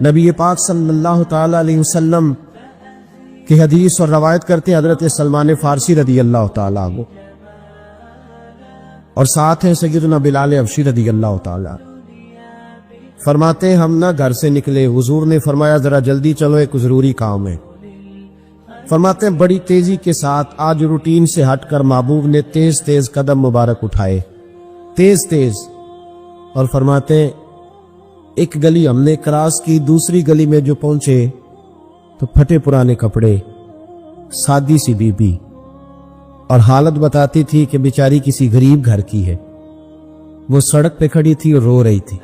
نبی پاک صلی اللہ تعالی علیہ وسلم کی حدیث اور روایت کرتے ہیں حضرت سلمان فارسی رضی اللہ تعالی عنہ، اور ساتھ ہیں سیدنا بلال حبشی رضی اللہ تعالی عنہ۔ فرماتے ہیں ہم نہ گھر سے نکلے، حضور نے فرمایا ذرا جلدی چلو، ایک ضروری کام ہے۔ فرماتے ہیں بڑی تیزی کے ساتھ آج روٹین سے ہٹ کر محبوب نے تیز تیز قدم مبارک اٹھائے، تیز تیز، اور فرماتے ہیں ایک گلی ہم نے کراس کی، دوسری گلی میں جو پہنچے تو پھٹے پرانے کپڑے، سادی سی بی بی، اور حالت بتاتی تھی کہ بیچاری کسی غریب گھر کی ہے۔ وہ سڑک پہ کھڑی تھی اور رو رہی تھی۔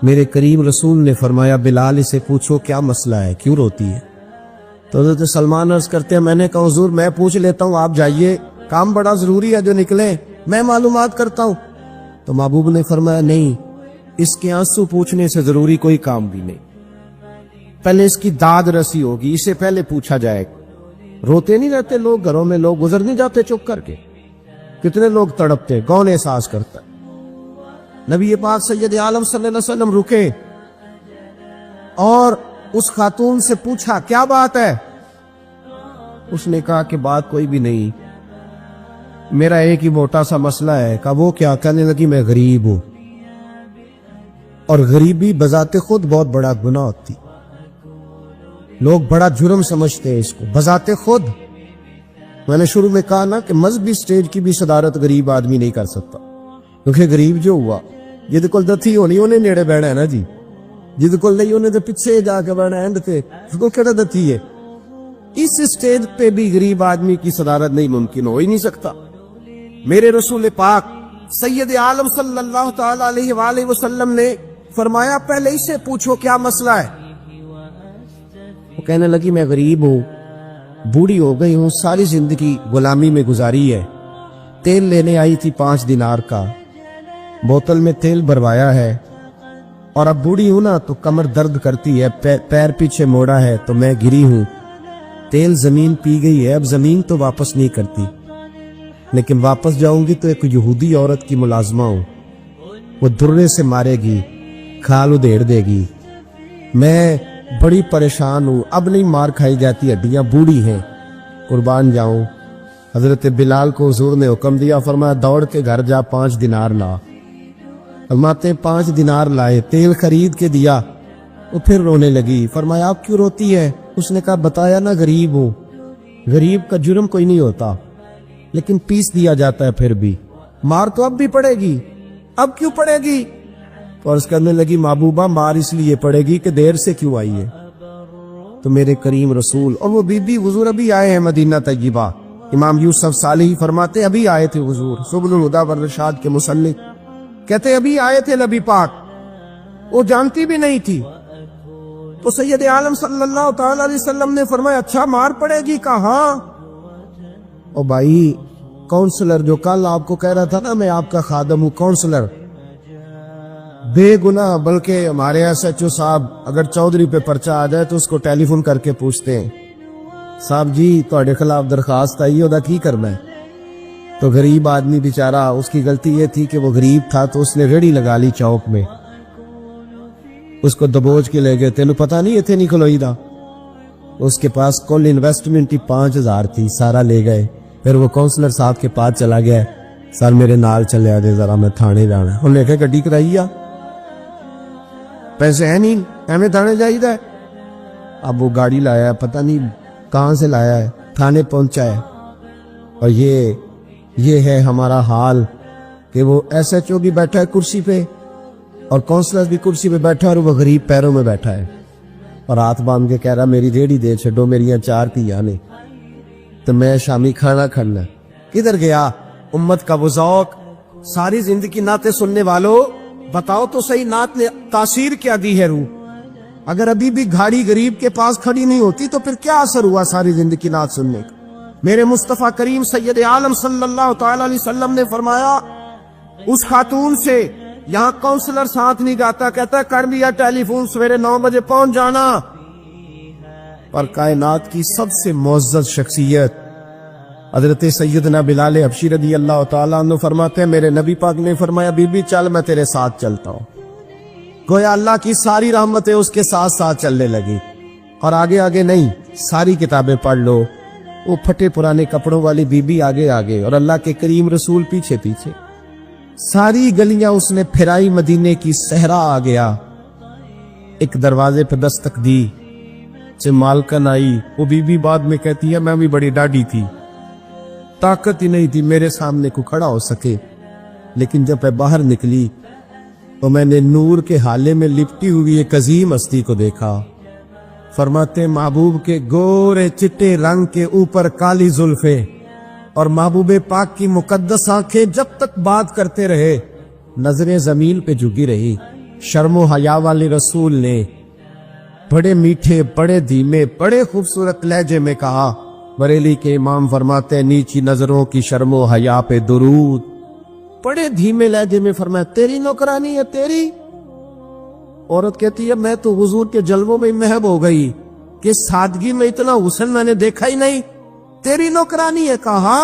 میرے کریم رسول نے فرمایا بلال اسے پوچھو کیا مسئلہ ہے، کیوں روتی ہے؟ تو حضرت سلمان عرض کرتے ہیں میں نے کہا حضور میں پوچھ لیتا ہوں، آپ جائیے، کام بڑا ضروری ہے جو نکلے، میں معلومات کرتا ہوں۔ تو محبوب نے فرمایا نہیں، اس کے آنسو پوچھنے سے ضروری کوئی کام بھی نہیں، پہلے اس کی داد رسی ہوگی، اسے پہلے پوچھا جائے۔ روتے نہیں رہتے لوگ گھروں میں، لوگ گزر نہیں جاتے چپ کر کے، کتنے لوگ تڑپتے، کون احساس کرتا ہے؟ نبی پاک سید عالم صلی اللہ علیہ وسلم رکے اور اس خاتون سے پوچھا کیا بات ہے؟ اس نے کہا کہ بات کوئی بھی نہیں، میرا ایک ہی موٹا سا مسئلہ ہے۔ کہا وہ کیا؟ کہنے لگی میں غریب ہوں، اور غریبی بذات خود بہت بڑا گناہ ہوتی، لوگ بڑا جرم سمجھتے ہیں اس کو بذات خود۔ میں نے شروع میں کہا نا کہ مذہبی سٹیج کی بھی صدارت غریب آدمی نہیں کر سکتا، کیونکہ غریب جو ہوا جد کو دتھی ہونی انہیں نیڑے بیٹھا ہے نا جی، جد کو نہیں انہیں تو پیچھے جا کے بیٹھا ہے، اس کو کہنا دتھی ہے۔ اس سٹیج پہ بھی غریب آدمی کی صدارت نہیں ممکن ہو ہی نہیں سکتا۔ میرے رسول پاک سید عالم صلی اللہ تعالی علیہ وآلہ وسلم نے فرمایا پہلے اسے پوچھو کیا مسئلہ ہے۔ وہ کہنے لگی میں غریب ہوں، بوڑھی ہو گئی ہوں، ساری زندگی غلامی میں گزاری ہے، تیل لینے آئی تھی 5 دینار کا، بوتل میں تیل بھروایا ہے، اور اب بوڑھی ہوں نا تو کمر درد کرتی ہے، پیر پیچھے موڑا ہے تو میں گری ہوں، تیل زمین پی گئی ہے، اب زمین تو واپس نہیں کرتی، لیکن واپس جاؤں گی تو ایک یہودی عورت کی ملازمہ ہوں، وہ درے سے مارے گی، کھال ادھیڑ دے گی، میں بڑی پریشان ہوں، اب نہیں مار کھائی جاتی، ہڈیاں بوڑھی ہیں، قربان جاؤں۔ حضرت بلال کو حضور نے حکم دیا، فرمایا دوڑ کے گھر جا 5 دینار لا۔ فرماتے 5 دینار لائے، تیل خرید کے دیا، وہ پھر رونے لگی۔ فرمایا آپ کیوں روتی ہے؟ اس نے کہا بتایا نا غریب ہوں، غریب کا جرم کوئی نہیں ہوتا، لیکن پیس دیا جاتا ہے، پھر بھی مار تو اب بھی پڑے گی، اب کیوں پڑے گی؟ تو عرض کرنے لگی محبوبہ مار اس لیے پڑے گی کہ دیر سے کیوں آئی ہے۔ تو میرے کریم رسول اور وہ بی بی حضور ابھی آئے ہیں مدینہ طیبہ، امام یوسف صالحی فرماتے ابھی آئے تھے حضور، سبل الہدی والرشاد کے مصنف کہتے ابھی آئے تھے نبی پاک، وہ جانتی بھی نہیں تھی۔ تو سید عالم صلی اللہ تعالی علیہ وسلم نے فرمایا اچھا مار پڑے گی؟ کہا ہاں۔ او بھائی کونسلر جو کل آپ کو کہہ رہا تھا نا میں آپ کا خادم ہوں، کونسلر بے گناہ، بلکہ ہمارے SHO صاحب اگر چودھری پہ پرچہ آ جائے تو اس کو ٹیلی فون کر کے پوچھتے ہیں صاحب جی تہاڈے خلاف درخواست آئی ہے، کی کرنا ہے؟ تو غریب آدمی بیچارہ، اس کی غلطی یہ تھی کہ وہ غریب تھا تو اس نے ریڑھی لگا لی چوک میں، اس کو دبوچ کے لے گئے، تینوں پتہ نہیں اتنے نہیں کھلوئی دا، اس کے پاس کل انویسٹمنٹ ہی 5000 تھی، سارا لے گئے۔ پھر وہ کونسلر صاحب کے پاس چلا گیا، سر میرے نال چلے آ دے ذرا میں تھانے جانا ہے، انہوں نے کہا گڈی کرائی آ، پیسے ہیں نہیں ایویں تھانے جائیدا ہے۔ اب وہ گاڑی لایا ہے، پتہ نہیں کہاں سے لایا ہے، تھانے پہنچا ہے، اور یہ ہے ہمارا حال کہ وہ SHO بھی بیٹھا ہے کرسی پہ اور کونسلر بھی کرسی پہ بیٹھا ہے، اور وہ غریب پیروں میں بیٹھا ہے اور ہاتھ باندھ کے کہہ رہا میری ریڑھی دے چھڈو، میری 4 تھیاں نے تو میں شامی کھانا کھانا۔ کدھر گیا امت کا وہ ذوق؟ ساری زندگی نعتیں سننے والوں بتاؤ تو صحیح نعت نے تاثیر کیا دی ہے روح؟ اگر ابھی بھی گھاڑی غریب کے پاس کھڑی نہیں ہوتی تو پھر کیا اثر ہوا ساری زندگی نعت سننے کا؟ میرے مصطفیٰ کریم سید عالم صلی اللہ تعالی علیہ وسلم نے فرمایا اس خاتون سے یہاں کونسلر ساتھ نہیں جاتا، کہتا کر لیا ٹیلی فون، سویرے 9 بجے پہنچ جانا، پر کائنات کی سب سے معزز شخصیت حضرت سیدنا بلال حبشی رضی اللہ تعالیٰ عنہ فرماتے ہیں میرے نبی پاک نے فرمایا بی بی چل میں تیرے ساتھ چلتا ہوں، گویا اللہ کی ساری رحمتیں اس کے ساتھ ساتھ چلنے لگی، اور آگے آگے نہیں، ساری کتابیں پڑھ لو، وہ پھٹے پرانے کپڑوں والی بی بی آگے آگے اور اللہ کے کریم رسول پیچھے پیچھے، ساری گلیاں اس نے پھرائی، مدینے کی صحرا آ گیا۔ ایک دروازے پہ دستک دی، سے مالکن آئی، وہ بی بی بعد میں کہتی ہے میں بھی بڑی ڈاڈی تھی، طاقت ہی نہیں تھی میرے سامنے کو کھڑا ہو سکے، لیکن جب میں باہر نکلی تو میں نے نور کے حالے میں لپٹی ہوئی ایک عظیم ہستی کو دیکھا۔ فرماتے محبوب کے گورے چٹے رنگ کے اوپر کالی زلفیں اور محبوب پاک کی مقدس آنکھیں جب تک بات کرتے رہے نظریں زمین پہ جھکی رہی۔ شرم و حیا والے رسول نے بڑے میٹھے، بڑے دھیمے، بڑے خوبصورت لہجے میں کہا، بریلی کے امام فرماتے ہیں نیچی نظروں کی شرم و حیا پہ درود۔ بڑے دھیمے لہجے میں فرمایا تیری نوکرانی ہے تیری؟ عورت کہتی ہے میں تو حضور کے جلووں میں محب ہو گئی کہ سادگی میں اتنا حسن میں نے دیکھا ہی نہیں، تیری نوکرانی ہے؟ کہا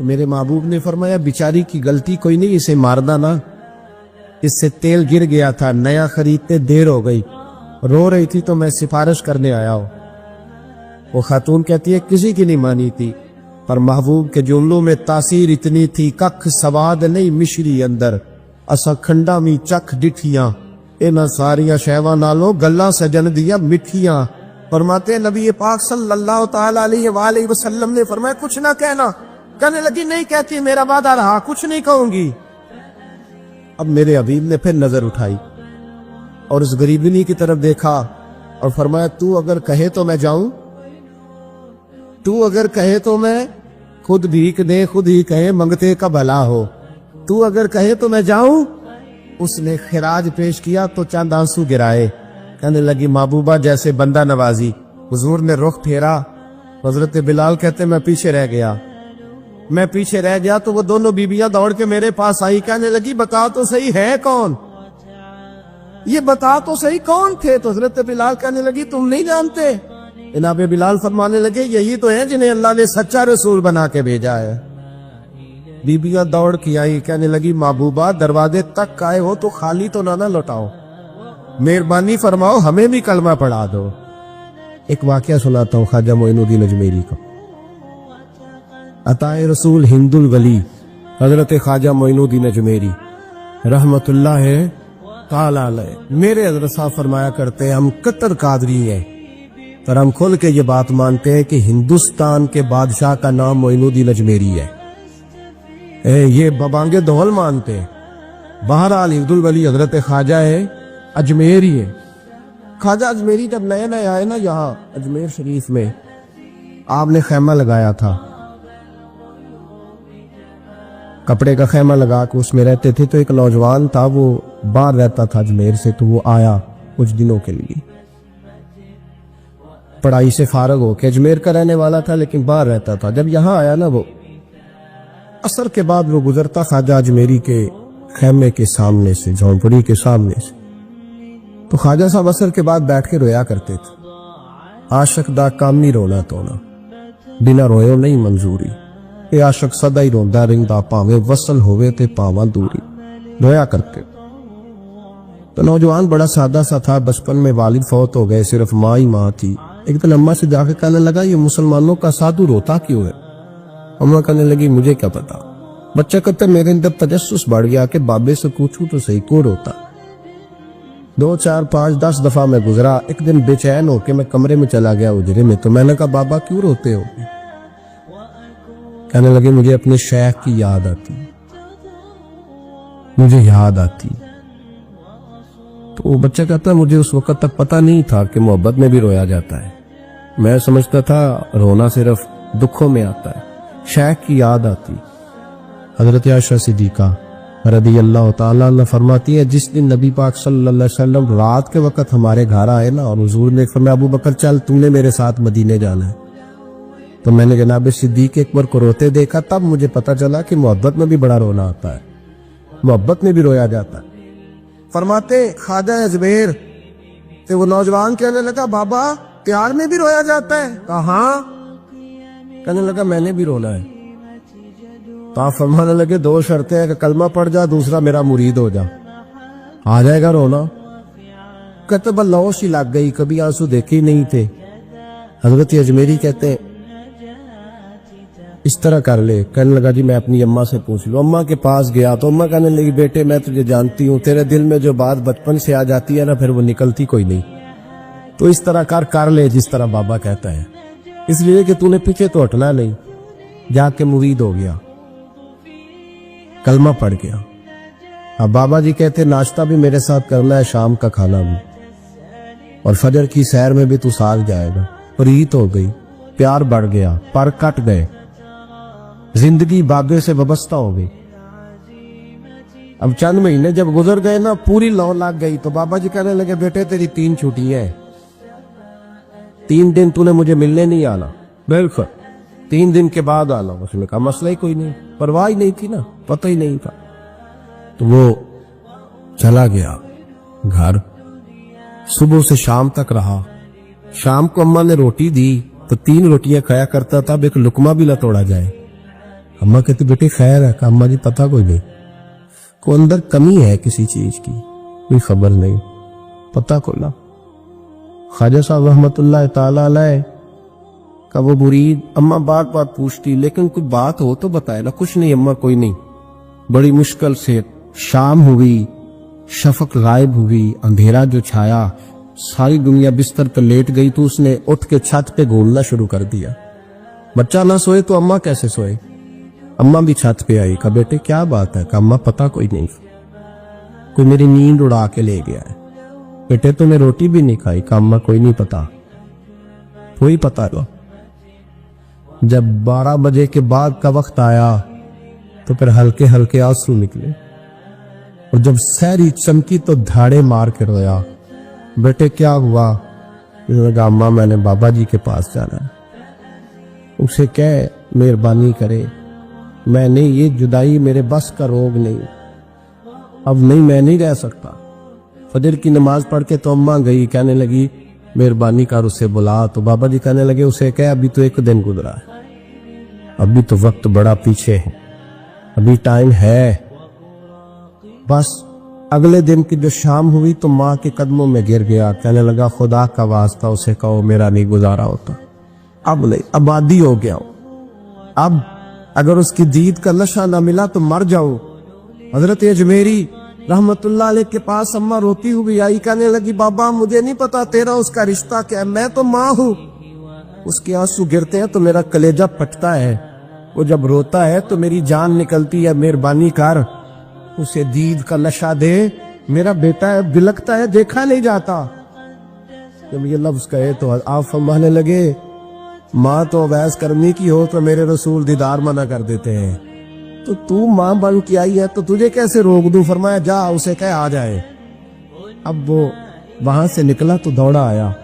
میرے محبوب نے فرمایا بیچاری کی غلطی کوئی نہیں، اسے مارنا نا، اس سے تیل گر گیا تھا، نیا خریدتے دیر ہو گئی، رو رہی تھی تو میں سفارش کرنے آیا ہوں۔ وہ خاتون کہتی ہے کسی کی نہیں مانی تھی، پر محبوب کے جملوں میں تاثیر اتنی تھی، ککھ سواد نہیں مشری اندر، اسا کھنڈا می چکھ ڈٹھیاں، اینا ساریاں شیواں نالوں گلاں سجن دیا مٹھیاں۔ فرماتے ہیں نبی پاک صلی اللہ تعالی علیہ وآلہ وسلم نے فرمایا کچھ نہ کہنا، کہنے لگی نہیں کہتی، میرا وعدہ رہا، کچھ نہیں کہوں گی۔ اب میرے حبیب نے پھر نظر اٹھائی اور اس غریبنی کی طرف دیکھا اور فرمایا تو اگر کہے تو میں جاؤں، تو اگر کہے تو میں خود بھیک دے، خود ہی کہے منگتے کا بھلا ہو، تو اگر کہے تو میں جاؤں۔ اس نے خراج پیش کیا تو چند آنسو گرائے، کہنے لگی محبوبہ جیسے بندہ نوازی۔ حضور نے رخ پھیرا، حضرت بلال کہتے میں پیچھے رہ گیا تو وہ دونوں بیبیاں دوڑ کے میرے پاس آئی، کہنے لگی بتا تو صحیح ہے کون، یہ بتا تو صحیح کون تھے؟ تو حضرت بلال کہنے لگی تم نہیں جانتے؟ جناب بلال فرمانے لگے یہی تو ہیں جنہیں اللہ نے سچا رسول بنا کے بھیجا ہے۔ بیبیاں دوڑ کی آئی، کہنے لگی محبوبہ دروازے تک آئے ہو تو خالی تو نہ لوٹاؤ، مہربانی فرماؤ ہمیں بھی کلمہ پڑھا دو۔ ایک واقعہ سناتا ہوں خواجہ معین الدین اجمیری کا۔ عطائے رسول ہند الولی حضرت خواجہ معین الدین اجمیری رحمت اللہ تعالی علیہ، میرے حضرت صاحب فرمایا کرتے ہیں ہم کتر قادری ہیں، پر ہم کھل کے یہ بات مانتے ہیں کہ ہندوستان کے بادشاہ کا نام معین الدین اجمیری ہے، یہ ببانگے دول مانتے ہیں۔ بہرحال ہند الولی حضرت خواجہ ہے اجمیری ہے۔ خواجہ اجمیری جب نئے نئے آئے نا یہاں اجمیر شریف میں، آپ نے خیمہ لگایا تھا، کپڑے کا خیمہ لگا کے اس میں رہتے تھے، تو ایک نوجوان تھا وہ باہر رہتا تھا اجمیر سے، تو وہ آیا کچھ دنوں کے لیے، پڑھائی سے فارغ ہو کے، اجمیر کا رہنے والا تھا لیکن باہر رہتا تھا۔ جب یہاں آیا نا وہ عصر کے بعد وہ گزرتا خواجہ اجمیری کے خیمے کے سامنے سے، جھونپڑی کے سامنے سے، تو خواجہ صاحب عصر کے بعد بیٹھ کے رویا کرتے تھے۔ عاشق دا کام نہیں رونا تونا، بنا روئے نہیں منظوری، اے عاشق سدا ہی روندا رہندا پاوے وصل ہوئے تے پاواں دوری، رویا کرتے۔ تو نوجوان بڑا سادہ سا تھا، بچپن میں والد فوت ہو گئے، صرف ماں ہی ماں تھی۔ ایک دن اماں سے جا کے کہنے لگا یہ مسلمانوں کا سادھو روتا کیوں ہے؟ اماں کہنے لگی مجھے کیا پتا۔ بچہ کہتا میرے اندر تجسس بڑھ گیا کہ بابے سے پوچھوں تو صحیح کیوں روتا۔ 2 4 5 10 دفعہ میں گزرا، ایک دن بے چین ہو کے میں کمرے میں چلا گیا اجرے میں، تو میں نے کہا بابا کیوں روتے ہو؟ کہنے لگے مجھے اپنے شیخ کی یاد آتی، مجھے یاد آتی۔ تو وہ بچہ کہتا مجھے اس وقت تک پتہ نہیں تھا کہ محبت میں بھی رویا جاتا ہے، میں سمجھتا تھا رونا صرف دکھوں میں آتا ہے، شیخ کی یاد آتی۔ حضرت عائشہ صدیقہ رضی اللہ تعالیٰ عنہ فرماتی ہے جس دن نبی پاک صلی اللہ علیہ وسلم رات کے وقت ہمارے گھر آئے نا، اور حضور نے فرمایا ابو بکر چل تم نے میرے ساتھ مدینے جانا ہے، تو میں نے جناب صدیق اکبر کو روتے دیکھا، تب مجھے پتا چلا کہ محبت میں بھی بڑا رونا آتا ہے، محبت میں بھی رویا جاتا ہے۔ فرماتے خواجہ اجمیر تے وہ نوجوان کہنے لگا بابا پیار میں بھی رویا جاتا ہے؟ کہا ہاں۔ کہنے لگا میں نے بھی رونا ہے۔ تو آپ فرمانے لگے 2 شرطیں ہیں کہ کلمہ پڑھ جا، دوسرا میرا مرید ہو جا۔ आ जाएगा रोना। कहते बल्लौश ही लग गई, कभी आंसू देखे ही नहीं थे। हजरत अजमेरी कहते हैं इस तरह कर ले। कहने लगा जी मैं अपनी अम्मा से पूछ लूं। अम्मा के पास गया तो अम्मा कहने लगी बेटे मैं तुझे जानती हूँ, तेरे दिल में जो बात बचपन से आ जाती है ना फिर वो निकलती कोई नहीं, तो इस तरह कर ले जिस तरह बाबा कहता है, इसलिए कि तूने पीछे तो हटना नहीं। जाके मुरीद हो गया, कलमा पढ़ गया। अब बाबा जी कहते नाश्ता भी मेरे साथ करना है, शाम का खाना भी, और फजर की सैर में भी तू साथ जाएगा। प्रीत हो गई, प्यार बढ़ गया, पर कट गए, जिंदगी बाबे से वाबस्ता हो गई। अब चंद महीने जब गुजर गए ना, पूरी लौ लग गई, तो बाबा जी कहने लगे बेटे तेरी 3 छुट्टी है, 3 दिन तूने मुझे मिलने नहीं आना। बिल्कुल 3 दिन के बाद आना। उसने कहा मसला ही कोई नहीं, परवाह ही नहीं थी ना, पता ही नहीं था। तो वो चला गया घर, सुबह से शाम तक रहा। शाम को अम्मा ने रोटी दी तो 3 रोटियां खाया करता था, अब एक लुकमा भी ना तोड़ा जाए। अम्मा कहती बेटे खैर है? अम्मा जी पता कोई नहीं, को अंदर कमी है किसी चीज की, कोई खबर नहीं, पता को ना। ख्वाजा साहब रहमतुल्लाह ताला अलैह का वो मुरीद, अम्मा बार बार पूछती लेकिन कोई बात हो तो बताए ना। कुछ नहीं अम्मा कोई नहीं। बड़ी मुश्किल से शाम हुई, शफक गायब हुई, अंधेरा जो छाया, सारी दुनिया बिस्तर पर लेट गई, तो उसने उठ के छत पे घूमना शुरू कर दिया। बच्चा ना सोए तो अम्मा कैसे सोए? अम्मा भी छत पे आई। कहा बेटे क्या बात है? कहा अम्मा पता कोई नहीं, कोई मेरी नींद उड़ा के ले गया है। बेटे तूने रोटी भी नहीं खाई? कहा अम्मा कोई नहीं पता, कोई पता लो। जब 12 बजे के बाद का वक्त आया तो फिर हल्के हल्के आंसू निकले, और जब सहरी चमकी तो धाड़े मार के रोया। बेटे क्या हुआ? कहा अम्मा मैंने बाबा जी के पास जाना है, उसे कह मेहरबानी करे, मैं नहीं, ये जुदाई मेरे बस का रोग नहीं, अब नहीं मैं नहीं रह सकता। फजर की नमाज पढ़ के तो अम्मा गई, कहने लगी मेहरबानी कर उसे बुला। तो बाबा जी कहने लगे उसे कह अभी तो 1 दिन गुजरा है, अभी तो वक्त बड़ा पीछे है, अभी टाइम है। बस अगले दिन की जो शाम हुई तो माँ के कदमों में गिर गया, कहने लगा खुदा का वास्ता उसे कहो मेरा नहीं गुजारा होता, अब नहीं, आबादी हो गया हूं, अब अगर उसकी दीद का नशा ना मिला तो मर जाऊं। हजरत अजमेरी रहमतुल्लाह अलैह के पास अम्मा रोती हुई आई, कहने लगी बाबा मुझे नहीं पता तेरा उसका रिश्ता क्या है, मैं तो माँ हूं। उसके आंसू गिरते हैं तो मेरा कलेजा फटता है, वो जब रोता है तो मेरी जान निकलती है, मेहरबानी कर उसे दीद का नशा दे, मेरा बेटा है, बिलकता है, देखा नहीं जाता। जब ये लफ्ज कहे तो आप फरमाने लगे माँ तो अवैस करनी की हो तो मेरे रसूल दीदार मना कर देते हैं, तो तू माँ बन के आई है तो तुझे कैसे रोक दूं? फरमाया जा उसे कह आ जाए। अब वो वहां से निकला तो दौड़ा आया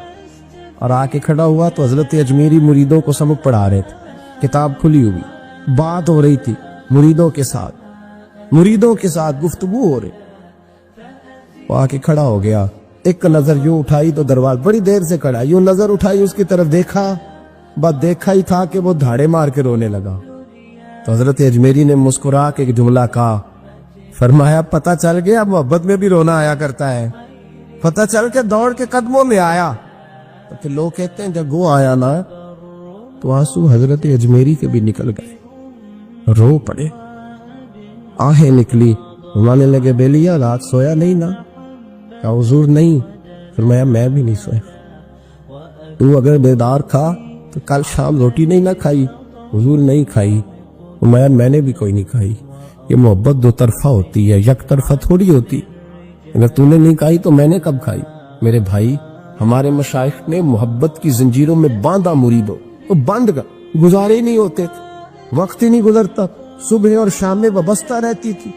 और आके खड़ा हुआ तो हजरत अजमेरी मुरीदों को सबक पढ़ा रहे थे, किताब खुली हुई, बात हो रही थी मुरीदों के साथ गुफ्तगू हो रही। वो आके खड़ा हो गया, एक नजर यूं उठाई तो दरवाजा, बड़ी देर से खड़ा, यूं नजर उठाई उसकी तरफ देखा, बस देखा ही था कि वो धाड़े मार के रोने लगा। तो हजरत अजमेरी ने मुस्कुरा के एक जुमला कहा, फरमाया पता चल गया मोहब्बत में भी रोना आया करता है। पता चल के दौड़ के कदमों में आया। तो फिर लोग कहते हैं जब वो आया ना तो आंसू हजरत अजमेरी के भी निकल गए, रो पड़े, आहें निकली। फरमाने लगे बेलिया रात सोया नहीं ना? कहा हुजूर नहीं। फरमाया मैं भी नहीं सोया, तू अगर बेदार था तो कल शाम रोटी नहीं ना खाई? हुजूर नहीं खाई। फरमाया मैंने भी कोई नहीं खाई। ये मोहब्बत 2 तरफा होती है, एक तरफा थोड़ी होती, अगर तूने नहीं खाई तो मैंने कब खाई? मेरे भाई हमारे मशाइख ने मोहब्बत की जंजीरों में बांधा मुरीदों, तो बंद कर गुजारे नहीं होते थे, वक्त ही नहीं गुजरता, सुबह और शाम में वाबस्ता रहती थी,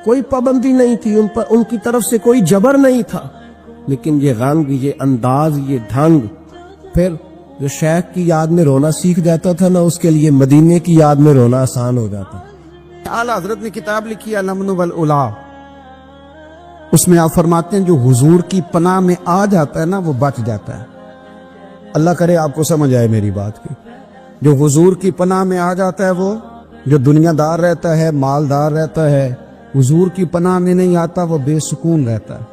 कोई पाबंदी नहीं थी उन पर, उनकी तरफ से कोई जबर नहीं था। लेकिन ये गम, ये अंदाज, ये ढंग, फिर जो शेख की याद में रोना सीख जाता था ना, उसके लिए मदीने की याद में रोना आसान हो जाता। आला हजरत ने किताब लिखी है नमनु वल उला, उसमें आप फरमाते हैं जो हुजूर की पनाह में आ जाता है ना वो बच जाता है। अल्लाह करे आपको समझ आए मेरी बात की। जो हुजूर की पनाह में आ जाता है, वो जो दुनियादार रहता है, मालदार रहता है, हुजूर की पनाह में नहीं आता वो बेसुकून रहता है।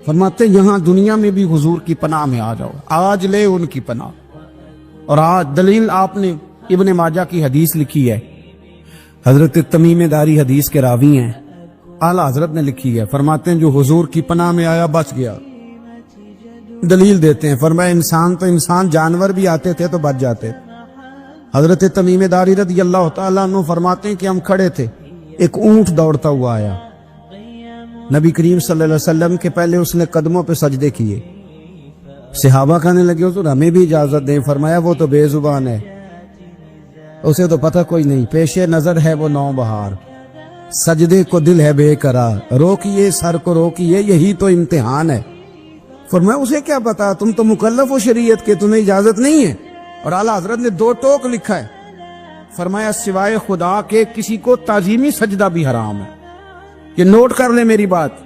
फरमाते यहाँ दुनिया में भी हुजूर की पनाह में आ जाओ, आज ले उनकी पनाह। और आज दलील आपने इब्ने माजा की हदीस लिखी है, हजरत तमीम दारी हदीस के रावी हैं, आला हजरत ने लिखी है। फरमाते हैं जो हुजूर की पनाह में आया बच गया। दलील देते हैं, फरमाया इंसान तो इंसान, जानवर भी आते थे तो बच जाते। हजरत तमीम दारी रज़ी अल्लाह तआला अन्हु फरमाते हैं कि हम खड़े थे, एक ऊंट दौड़ता हुआ आया। नबी करीम सल्लल्लाहु अलैहि वसल्लम के पहले उसने कदमों पे सजदे किए। सहाबा कहने लगे हुजूर हमें भी इजाजत दें। फरमाया वो तो बेजुबान है, उसे तो पता कोई नहीं, पेशे नजर है वो नौबहार, सजदे को दिल है बेकरार, रोकिए सर को रोकिए यही तो इम्तिहान है। फरमाया उसे क्या पता, तुम तो मुकल्लफ हो शरीयत के, तुम्हें इजाजत नहीं है। और आला हजरत ने 2 टोक लिखा है, फरमाया सिवाय खुदा के किसी को ताजीमी सजदा भी हराम है। ये नोट कर ले मेरी बात।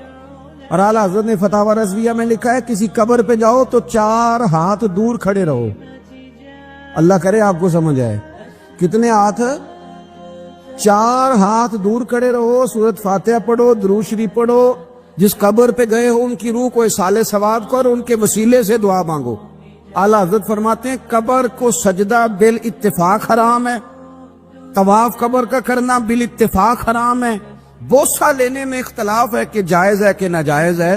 और आला हजरत ने फतावा रज़विया में लिखा है किसी कब्र पे जाओ तो 4 हाथ दूर खड़े रहो। अल्लाह करे आपको समझ आए। कितने हाथ? 4 हाथ दूर खड़े रहो, सूरत फातिहा पढ़ो, दुरूद शरीफ पढ़ो, जिस कब्र पे गए हो उनकी रूह को साले सवाब कर, उनके वसीले से दुआ मांगो। आला हजरत फरमाते हैं कब्र को सजदा बिल इत्तिफाक हराम है, तवाफ कब्र का करना बिल इत्तिफाक हराम है। बोसा लेने में इख्तलाफ है कि जायज है कि नाजायज है,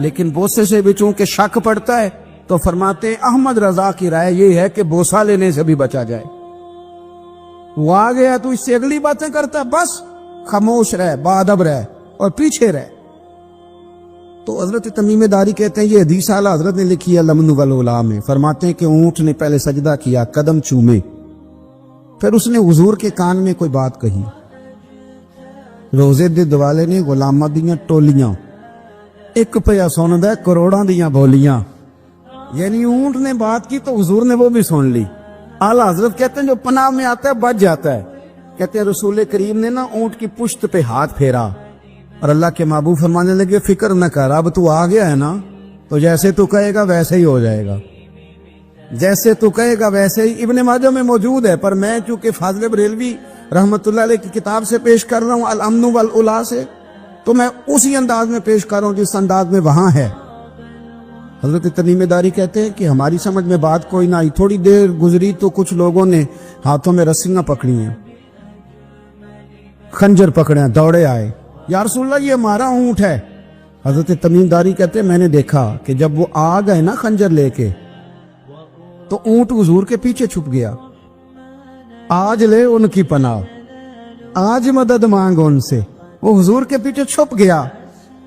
लेकिन बोसे से भी चूंकि शक पड़ता है तो फरमाते हैं अहमद रजा की राय ये है कि बोसा लेने से भी बचा जाए। वो आ गया तो इससे अगली बातें करता है, बस खामोश रह, बाअदब रह और पीछे रह। तो हजरत तमीम दारी कहते हैं ये हदीस आला हजरत ने लिखी है लमन वल उला में। फरमाते हैं कि ऊंट ने पहले सजदा किया, कदम चूमे, फिर उसने हुजूर के कान में कोई बात कही। रोजे दे दिवाले ने गुलामां दियां टोलियां, एक पिया सुनदा करोड़ां दियां बोलियां। यानी ऊंट ने बात की तो हुजूर ने वो भी सुन ली। आला हजरत कहते हैं जो पनाह में आता है बच जाता है। कहते हैं रसूल करीम ने ना ऊंट की पुश्त पे हाथ फेरा और अल्लाह के महबूब फरमाने लगे फिक्र न कर, अब तू आ गया है ना तो जैसे तू कहेगा वैसे ही हो जाएगा, जैसे तू कहेगा वैसे ही। इब्ने माजा में मौजूद है, पर मैं चूंकि फाज़िल बरेलवी रहमतुल्लाह अलैह की किताब से पेश कर रहा हूँ अल अम्न वल उला से, तो मैं उसी अंदाज में पेश कर रहा हूँ जिस अंदाज में वहां है। हजरत तमीम दारी कहते हैं कि हमारी समझ में बात कोई ना आई। थोड़ी देर गुजरी तो कुछ लोगों ने हाथों में रस्सियां पकड़ी हैं, खंजर पकड़े हैं, दौड़े आए, या रसूलल्लाह ये हमारा ऊंट है। हजरत तमीम दारी कहते हैं मैंने देखा कि जब वो आ गए ना खंजर लेके तो ऊंट हुजूर के पीछे छुप गया। आज ले उनकी पनाह, आज मदद मांग उनसे, वो हुजूर के पीछे छुप गया।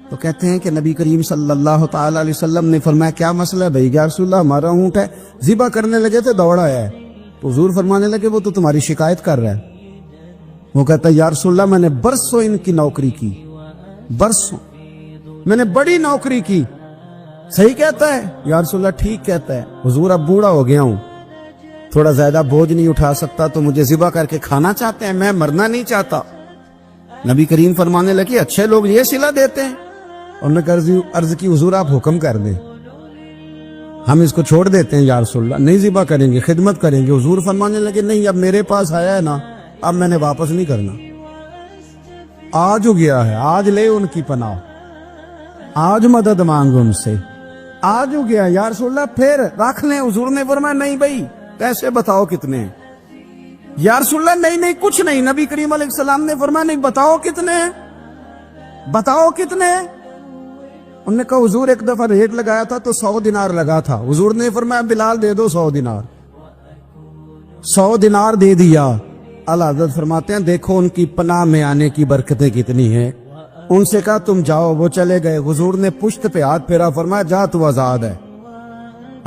तो कहते हैं कि नबी करीम सल्लल्लाहु ताला अलैहि वसल्लम ने फरमाया क्या मसला है भाई? या रसूलल्लाह हमारा ऊंट है। ज़िबा करने लगे थे, दौड़ा है। तो हुजूर फरमाने लगे वो तो तुम्हारी शिकायत कर रहा है। वो कहता है या रसूलल्लाह मैंने बरसों इनकी नौकरी की, बरसों मैंने बड़ी नौकरी की। सही कहता है? या रसूलल्लाह ठीक कहता है। हुजूर अब बूढ़ा हो गया हूं, थोड़ा ज्यादा बोझ नहीं उठा सकता, तो मुझे ज़िबा करके खाना चाहते हैं, मैं मरना नहीं चाहता। नबी करीम फरमाने लगे अच्छे लोग ये सिला देते हैं। उन्होंने अर्ज की हुजूर आप हुक्म कर दें, हम इसको छोड़ देते हैं या रसूलल्लाह, नहीं ज़िबा करेंगे, खिदमत करेंगे। हुजूर फरमाने लगे नहीं, अब मेरे पास आया है ना, अब मैंने वापस नहीं करना। आज हो गया है, आज ले उनकी पनाह, आज मदद मांग उनसे, आज हो गया या रसूलल्लाह फिर रख लें। हुजूर ने फरमाया नहीं भाई पैसे बताओ कितने हैं? या रसूलल्लाह नहीं नहीं कुछ नहीं। नबी करीम अलैहिस्सलाम ने फरमाया नहीं बताओ कितने, बताओ कितने। उन्होंने कहा हुजूर एक दफा रेट लगाया था तो 100 दिनार लगा था। हुजूर ने फरमाया बिलाल दे दो 100 दिनार। 100 दिनार दे दिया। आला हज़रत फरमाते हैं देखो उनकी पनाह में आने की बरकतें कितनी हैं। उनसे कहा तुम जाओ, वो चले गए। हुजूर ने पुश्त पे हाथ फेरा, फरमाया जा तू आजाद है।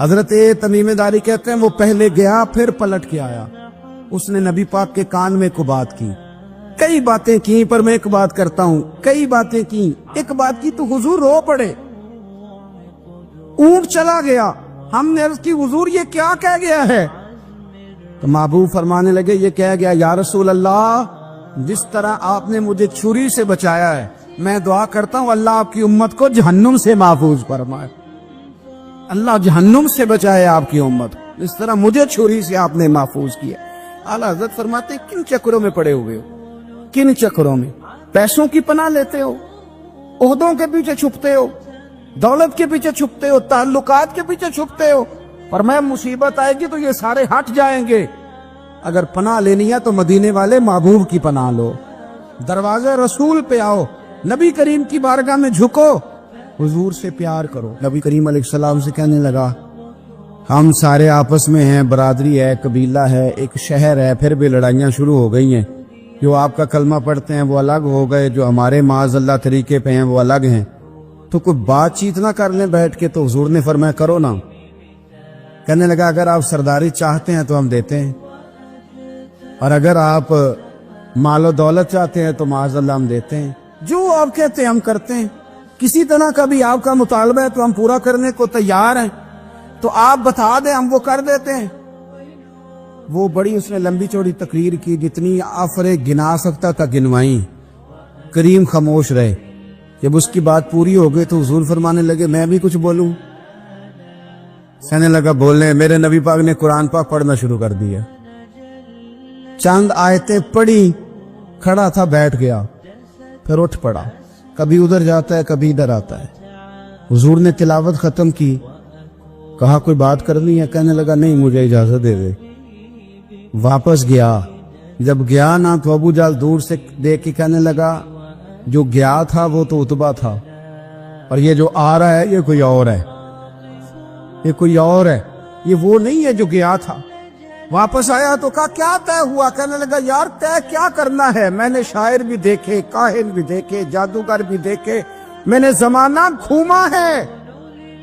हजरत तमीम दारी कहते हैं वो पहले गया फिर पलट के आया। उसने नबी पाक के कान में को बात की, कई बातें की, पर मैं एक बात करता हूं, कई बातें की, एक बात की तो हुजूर रो पड़े। ऊंट चला गया, हमने अर्ज की हुजूर ये क्या कह गया है? तो महबूब फरमाने लगे ये कह गया या रसूल अल्लाह जिस तरह आपने मुझे छुरी से बचाया है, मैं दुआ करता हूं अल्लाह आपकी उम्मत को जहन्नुम से महफूज फरमाए। अल्लाह जहन्नुम से बचाए आपकी उम्मत, इस तरह मुझे छुरी से आपने महफूज किया। आला हज़रत फरमाते किन चक्रों में पड़े हुए हो, किन चक्रों में? पैसों की पनाह लेते हो, ओहदों के पीछे छुपते हो, दौलत के पीछे छुपते हो, ताल्लुकात के पीछे छुपते हो, पर मैं मुसीबत आएगी तो ये सारे हट जाएंगे। अगर पनाह लेनी है तो मदीने वाले महबूब की पनाह लो, दरवाजे रसूल पे आओ, नबी करीम की बारगाह में झुको, हुजूर से प्यार करो। नबी करीम अलैहिस्सलाम से कहने लगा, हम सारे आपस में हैं, बरादरी है, कबीला है, एक शहर है, फिर भी लड़ाइयाँ शुरू हो गई हैं। जो आपका कलमा पढ़ते हैं वो अलग हो गए, जो हमारे माज़अल्लाह तरीके पे हैं वो अलग हैं। तो कोई बातचीत ना कर लें बैठ के। तो हुजूर ने फरमाया करो ना। कहने लगा, अगर आप सरदारी चाहते हैं तो हम देते हैं, और अगर आप मालो दौलत चाहते हैं तो माज़अल्लाह हम देते हैं। जो आप कहते हैं हम करते हैं। किसी तरह का भी आपका मुतालबा है तो हम पूरा करने को तैयार हैं, तो आप बता दें हम वो कर देते हैं। वो बड़ी उसने लंबी चौड़ी तकरीर की, जितनी आफरे गिना सकता था गिनवाई। करीम खामोश रहे। जब उसकी बात पूरी हो गई तो हुजूर फरमाने लगे, मैं भी कुछ बोलूं? कहने लगा, बोलने। मेरे नबी पाक ने कुरान पाक पढ़ना शुरू कर दिया। चंद आयतें पढ़ी, खड़ा था, बैठ गया, फिर उठ पड़ा। कभी उधर जाता है, कभी इधर आता है। हुजूर ने तिलावत खत्म की, कहा कोई बात करनी है? कहने लगा, नहीं, मुझे इजाजत दे दे। वापस गया। जब गया ना तो अबू जाल दूर से देख के कहने लगा, जो गया था वो तो उतबा था, और ये जो आ रहा है ये कोई और है, ये कोई और है, ये वो नहीं है जो गया था। वापस आया तो कहा, क्या तय हुआ? कहने लगा, यार तय क्या करना है, मैंने शायर भी देखे, काहिन भी देखे, जादूगर भी देखे, मैंने जमाना घूमा है,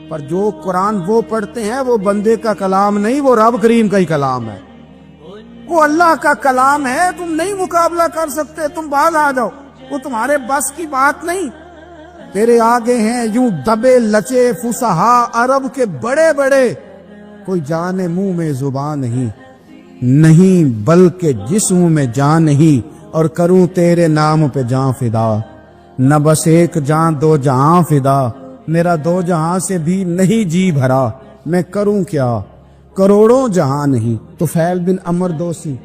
पर जो कुरान वो पढ़ते हैं वो बंदे का कलाम नहीं, वो रब करीम का ही कलाम है, वो अल्लाह का कलाम है। तुम नहीं मुकाबला कर सकते, तुम बाहर आ जाओ, वो तुम्हारे बस की बात नहीं। तेरे आगे हैं यूं दबे लचे फुसहा अरब के बड़े बड़े, कोई जाने मुंह में जुबान नहीं, नहीं बल्कि जिस्म में जान नहीं, और करूं तेरे नाम पे जान फिदा। न बस एक जान दो जहां फिदा, मेरा दो जहां से भी नहीं जी भरा, मैं करूं क्या करोड़ों जहां नहीं। तो फैल बिन अमर दोसी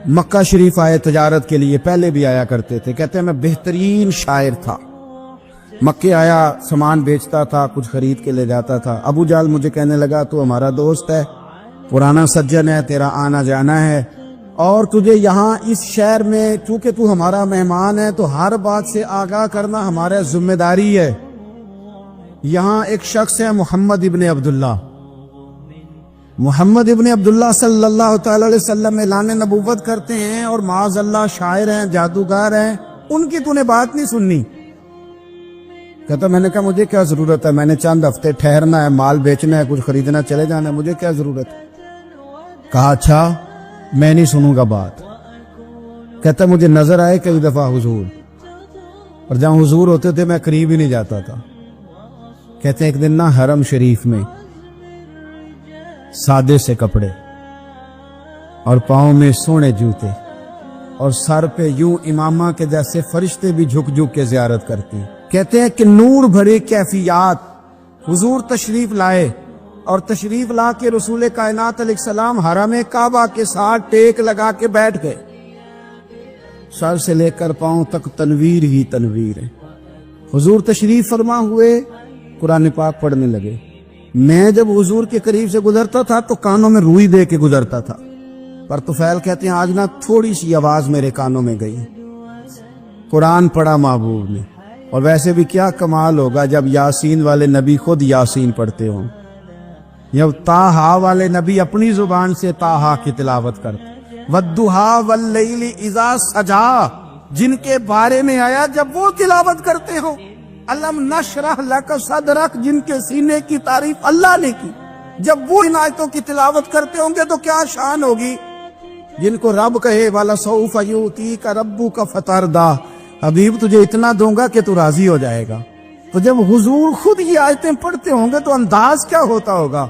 मक्का शरीफ आए तजारत के लिए, पहले भी आया करते थे। कहते हैं मैं बेहतरीन शायर था, मक्के आया, सामान बेचता था, कुछ खरीद के ले जाता था। अबू जाल मुझे कहने लगा, तू हमारा दोस्त है, पुराना सज्जन है, तेरा आना जाना है, और तुझे यहाँ इस शहर में चूंकि तू हमारा मेहमान है तो हर बात से आगाह करना हमारा जिम्मेदारी है। यहाँ एक शख्स है मोहम्मद इब्ने अब्दुल्ला, मोहम्मद इब्ने अब्दुल्ला सल्लल्लाहु तआला अलैहि वसल्लम ऐलान नबूवत करते हैं, और माज़अल्लाह शायर हैं, जादूगर हैं, उनकी तूने बात नहीं सुननी। कहता, मैंने कहा मुझे क्या जरूरत है, मैंने चंद हफ्ते ठहरना है, माल बेचना है, कुछ खरीदना, चले जाना है, मुझे क्या जरूरत है। कहा, अच्छा मैं नहीं सुनूंगा बात। कहता, मुझे नजर आए कई दफा हुजूर, और जहां हुजूर होते थे मैं करीब ही नहीं जाता था। कहते एक दिन ना हरम शरीफ में सादे से कपड़े और पाँव में सोने जूते और सर पे यूं इमामा के जैसे फरिश्ते भी झुक झुक के जियारत करते हैं। कहते हैं कि नूर भरे कैफियात हुजूर तशरीफ लाए, और तशरीफ ला के रसूल कायनात अलैहिस्सलाम हरम काबा के साथ टेक लगा के बैठ गए। सर से लेकर पांव तक तनवीर ही तनवीर है। हुजूर तशरीफ फरमा हुए, कुरान पाक पढ़ने लगे। मैं जब हुजूर के करीब से गुजरता था तो कानों में रुई दे के गुजरता था, पर तुफैल कहते हैं आज ना थोड़ी सी आवाज मेरे कानों में गई, कुरान पढ़ा महबूब ने। और वैसे भी क्या कमाल होगा जब यासीन वाले नबी खुद यासीन पढ़ते हों, जब ताहा वाले नबी अपनी जुबान से ताहा की तिलावत करते, वद्दुहा वल्लैली इज़ा सजा जिनके बारे में आया जब वो तिलावत करते हो, अलम नशरह लक सदरक जिनके सीने की तारीफ अल्लाह ने की, जब वो इन आयतों की तिलावत करते होंगे तो क्या शान होगी। जिनको रब कहे वाला सौफ युती का रब्बू का फतरदा, हबीब तुझे इतना दूंगा कि तू राजी हो जाएगा। तो जब हुजूर खुद ये आयतें पढ़ते होंगे तो अंदाज क्या होता होगा।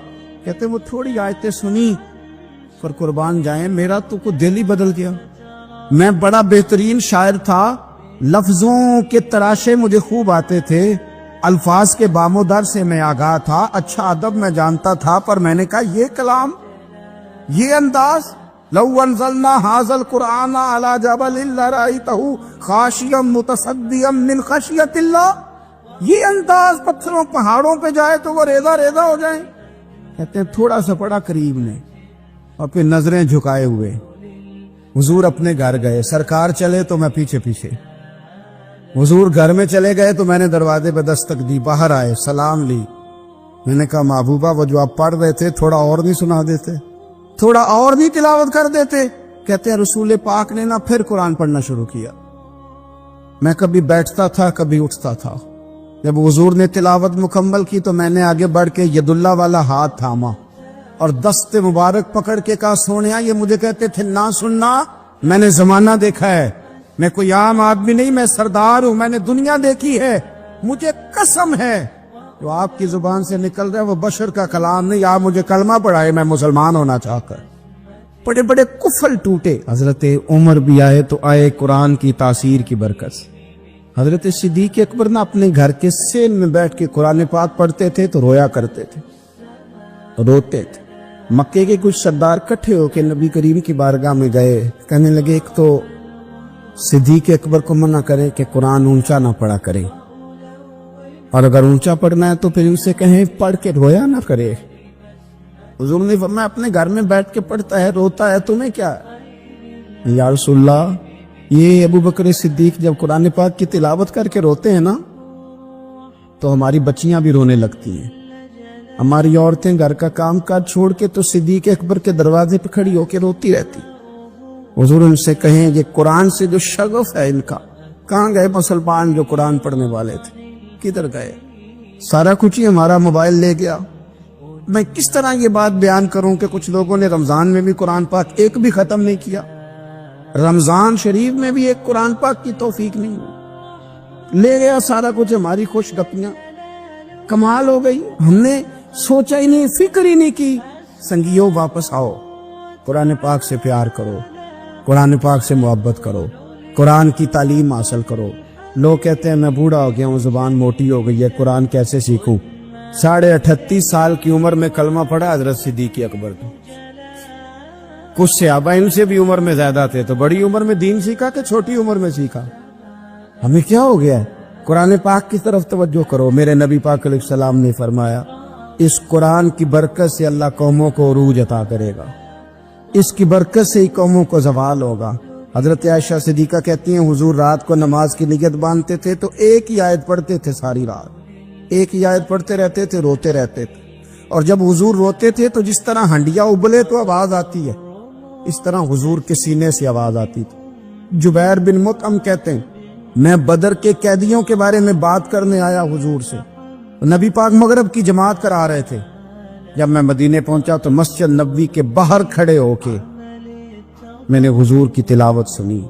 कहते वो थोड़ी आयतें सुनी पर कुर्बान जाए मेरा तो कुछ दिल ही बदल गया। मैं बड़ा बेहतरीन शायर था, लफ्जों के तराशे मुझे खूब आते थे, अल्फाज के बामोदर से मैं आगाह था, अच्छा अदब मैं जानता था, पर मैंने कहा ये कलाम, ये अंदाज, لو انزلنا هذا القرآن على جبل لرأيته خاشعا متصدعا من خشیۃ اللہ. یہ انداز پتھروں پہاڑوں پہ جائے تو وہ ریزہ ریزہ ہو جائیں. کہتے ہیں تھوڑا سا پڑا قریب نے اور پھر نظریں جھکائے ہوئے. حضور اپنے گھر گئے, سرکار چلے تو میں پیچھے پیچھے. حضور گھر میں چلے گئے تو میں نے دروازے پہ دستک دی, باہر آئے, سلام لی. میں نے کہا محبوبہ وہ جو آپ پڑھ رہے تھے تھوڑا اور نہیں سنا دیتے, تھوڑا اور نہیں تلاوت کر دیتے. کہتے ہیں رسول پاک نے نا پھر قرآن پڑھنا شروع کیا. میں کبھی بیٹھتا تھا کبھی اٹھتا تھا. جب حضور نے تلاوت مکمل کی تو میں نے آگے بڑھ کے ید اللہ والا ہاتھ تھاما اور دست مبارک پکڑ کے کہا سونیا, یہ مجھے کہتے تھے نہ سننا, میں نے زمانہ دیکھا ہے, میں کوئی عام آدمی نہیں, میں سردار ہوں, میں نے دنیا دیکھی ہے. مجھے قسم ہے جو آپ کی زبان سے نکل رہا ہے وہ بشر کا کلام نہیں. آپ مجھے کلمہ پڑھائے میں مسلمان ہونا چاہ کر. بڑے بڑے کفل ٹوٹے. حضرت عمر بھی آئے تو آئے قرآن کی تاثیر کی برکت سے. حضرت صدیق اکبر نہ اپنے گھر کے سین میں بیٹھ کے قرآن پاک پڑھتے تھے تو رویا کرتے تھے, روتے تھے. مکے کے کچھ سردار کٹھے ہو کے نبی کریم کی بارگاہ میں گئے, کہنے لگے ایک تو صدیق اکبر کو منع کرے کہ قرآن اونچا نہ پڑھا کرے, اور اگر اونچا پڑھنا ہے تو پھر ان سے کہیں پڑھ کے رویا نہ کرے. حضور نے فرمایا اپنے گھر میں بیٹھ کے پڑھتا ہے روتا ہے, تمہیں کیا ہے؟ یا رسول اللہ, یہ ابو بکر صدیق جب قرآن پاک کی تلاوت کر کے روتے ہیں نا تو ہماری بچیاں بھی رونے لگتی ہیں, ہماری عورتیں گھر کا کام کاج چھوڑ کے تو صدیق اکبر کے دروازے پہ کھڑی ہو کے روتی رہتی. حضور ان سے کہیں یہ قرآن سے جو شغف ہے ان کا, کہاں گئے مسلمان جو قرآن پڑھنے والے تھے, کدھر گئے؟ سارا کچھ ہی ہمارا موبائل لے گیا. میں کس طرح یہ بات بیان کروں کہ کچھ لوگوں نے رمضان میں بھی قرآن پاک ایک بھی ختم نہیں کیا, رمضان شریف میں بھی ایک قرآن پاک کی توفیق نہیں ہوئی. لے گیا سارا کچھ, ہماری خوش گپیاں. کمال ہو گئی, ہم نے سوچا ہی نہیں, فکر ہی نہیں کی. سنگیو واپس آؤ, قرآن پاک سے پیار کرو, قرآن پاک سے محبت کرو, قرآن کی تعلیم حاصل کرو. لوگ کہتے ہیں میں بوڑھا ہو گیا ہوں, زبان موٹی ہو گئی ہے, قرآن کیسے سیکھوں؟ 38.5 سال کی عمر میں کلمہ پڑھا حضرت صدیق اکبر نے. کچھ صحابہ ان سے بھی عمر میں زیادہ تھے تو بڑی عمر میں دین سیکھا کہ چھوٹی عمر میں سیکھا؟ ہمیں کیا ہو گیا ہے؟ قرآن پاک کی طرف توجہ کرو. میرے نبی پاک علیہ السلام نے فرمایا اس قرآن کی برکت سے اللہ قوموں کو عروج عطا کرے گا, اس کی برکت سے ہی قوموں کو زوال ہوگا. حضرت عائشہ صدیقہ کہتی ہیں حضور رات کو نماز کی نیت باندھتے تھے تو ایک ہی آیت پڑھتے تھے ساری رات, ایک ہی آیت پڑھتے رہتے تھے, روتے رہتے تھے. اور جب حضور روتے تھے تو جس طرح ہنڈیا ابلے تو آواز آتی ہے, اس طرح حضور کے سینے سے آواز آتی تھی. جبیر بن مطعم کہتے ہیں میں بدر کے قیدیوں کے بارے میں بات کرنے آیا حضور سے, نبی پاک مغرب کی جماعت کرا رہے تھے. جب میں مدینے پہنچا تو مسجد نبوی کے باہر کھڑے ہو کے میں نے حضور کی تلاوت سنی.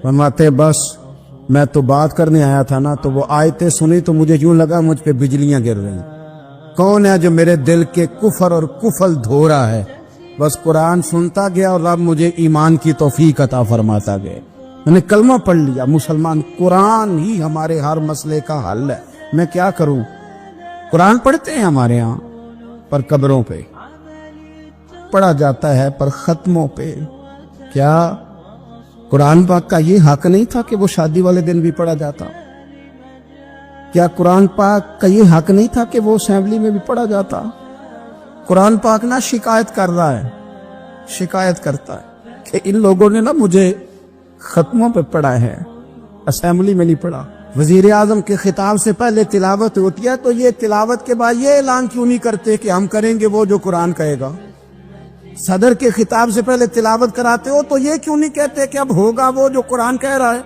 فرماتے بس میں تو بات کرنے آیا تھا نا, تو وہ آیتیں سنی تو مجھے یوں لگا مجھ پہ بجلیاں گر رہی. کون ہے جو میرے دل کے کفر اور کفل دھو رہا ہے؟ بس قرآن سنتا گیا اور رب مجھے ایمان کی توفیق عطا فرماتا گیا. میں نے کلمہ پڑھ لیا, مسلمان. قرآن ہی ہمارے ہر مسئلے کا حل ہے. میں کیا کروں؟ قرآن پڑھتے ہیں ہمارے ہاں پر قبروں پہ پڑھا جاتا ہے, پر ختموں پہ. کیا قرآن پاک کا یہ حق نہیں تھا کہ وہ شادی والے دن بھی پڑھا جاتا؟ کیا قرآن پاک کا یہ حق نہیں تھا کہ وہ اسمبلی میں بھی پڑھا جاتا؟ قرآن پاک نہ شکایت کر رہا ہے, شکایت کرتا ہے کہ ان لوگوں نے نا مجھے ختموں پہ پڑھا ہے, اسمبلی میں نہیں پڑھا. وزیر اعظم کے خطاب سے پہلے تلاوت ہوتی ہے تو یہ تلاوت کے بعد یہ اعلان کیوں نہیں کرتے کہ ہم کریں گے وہ جو قرآن کہے گا؟ صدر کے خطاب سے پہلے تلاوت کراتے ہو تو یہ کیوں نہیں کہتے کہ اب ہوگا وہ جو قرآن کہہ رہا ہے؟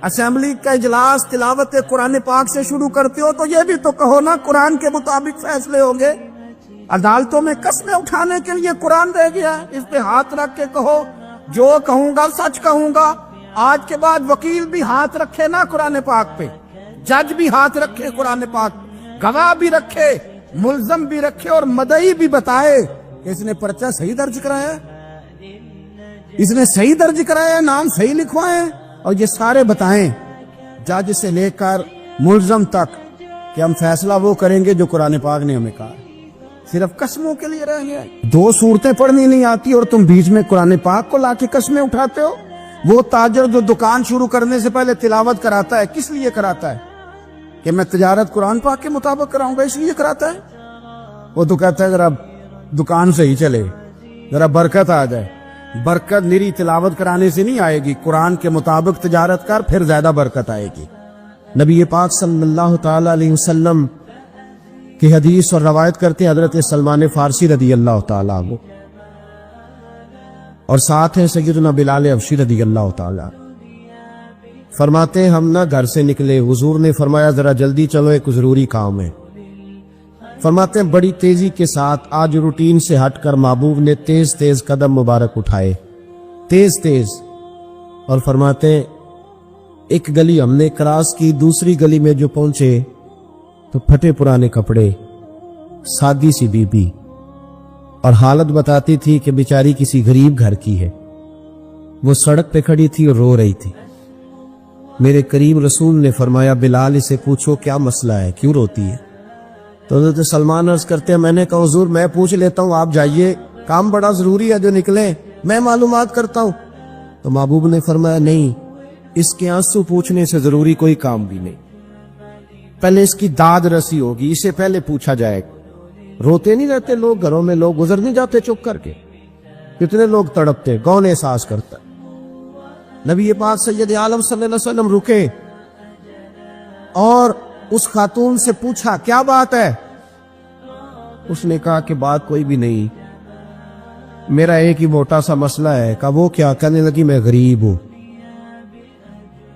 اسمبلی کا اجلاس تلاوت قرآن پاک سے شروع کرتے ہو تو یہ بھی تو کہو نا قرآن کے مطابق فیصلے ہوں گے. عدالتوں میں قسمیں اٹھانے کے لیے قرآن رہ گیا, اس پہ ہاتھ رکھ کے کہو جو کہوں گا سچ کہوں گا. آج کے بعد وکیل بھی ہاتھ رکھے نا قرآن پاک پہ, جج بھی ہاتھ رکھے قرآن پاک, گواہ بھی رکھے, ملزم بھی رکھے, اور مدعی بھی بتائے کہ اس نے پرچہ صحیح درج کرایا ہے, اس نے صحیح درج کرایا ہے, نام صحیح لکھوائے, اور یہ سارے بتائیں جج سے لے کر ملزم تک کہ ہم فیصلہ وہ کریں گے جو قرآن پاک نے ہمیں کہا. सिर्फ कस्मों के लिए रह गया है। 2 सूरतें पढ़नी नहीं आती और तुम बीच में कुरान पाक को लाके कस्में उठाते हो। वो ताजर जो दुकान शुरू करने से पहले तिलावत कराता है, किस लिए कराता है? कि मैं तिजारत कुरान पाक के मुताबिक कराऊंगा, इसलिए कराता है। वो तो कहता है जरा दुकान सही चले, जरा बरकत आ जाए। बरकत निरी तिलावत कराने से नहीं आएगी, कुरान के मुताबिक तिजारत कर, फिर ज्यादा बरकत आएगी। नबी पाक सल्लल्लाहु ताला अलैहि वसल्लम की हदीस और रवायत करते हैं हजरत सलमान फारसी रदी अल्लाह ताला अन्हु, और साथ हैं सैयदना बिलाल हबशी रदी अल्लाह ताला। फरमाते हैं हम ना घर से निकले, हुजूर ने फरमाया जरा जल्दी चलो, एक जरूरी काम है। फरमाते हैं बड़ी तेजी के साथ आज रूटीन से हटकर महबूब ने तेज तेज कदम मुबारक उठाए, तेज तेज, और फरमाते हैं एक गली हमने क्रॉस की, दूसरी गली में जो पहुंचे तो फटे पुराने कपड़े, सादी सी बीबी, और हालत बताती थी कि बेचारी किसी गरीब घर की है। वो सड़क पे खड़ी थी और रो रही थी। मेरे करीम रसूल ने फरमाया बिलाल इसे पूछो क्या मसला है, क्यों रोती है? तो हज़रत सलमान अर्ज करते हैं मैंने कहा हुजूर मैं पूछ लेता हूँ, आप जाइए, काम बड़ा जरूरी है जो निकले, मैं मालूमात करता हूँ। तो महबूब ने फरमाया नहीं, इसके आंसू पूछने से जरूरी कोई काम भी नहीं, पहले इसकी दाद रसी होगी, इसे पहले पूछा जाएगा। रोते नहीं रहते लोग घरों में, लोग गुजर नहीं जाते चुप करके, कितने लोग तड़पते, कौन एहसास करता? नबी पाक सैयद आलम सल्लल्लाहु अलैहि वसल्लम रुके और उस खातून से पूछा क्या बात है? उसने कहा कि बात कोई भी नहीं, मेरा एक ही मोटा सा मसला है। कहा वो क्या? कहने लगी मैं गरीब हूं,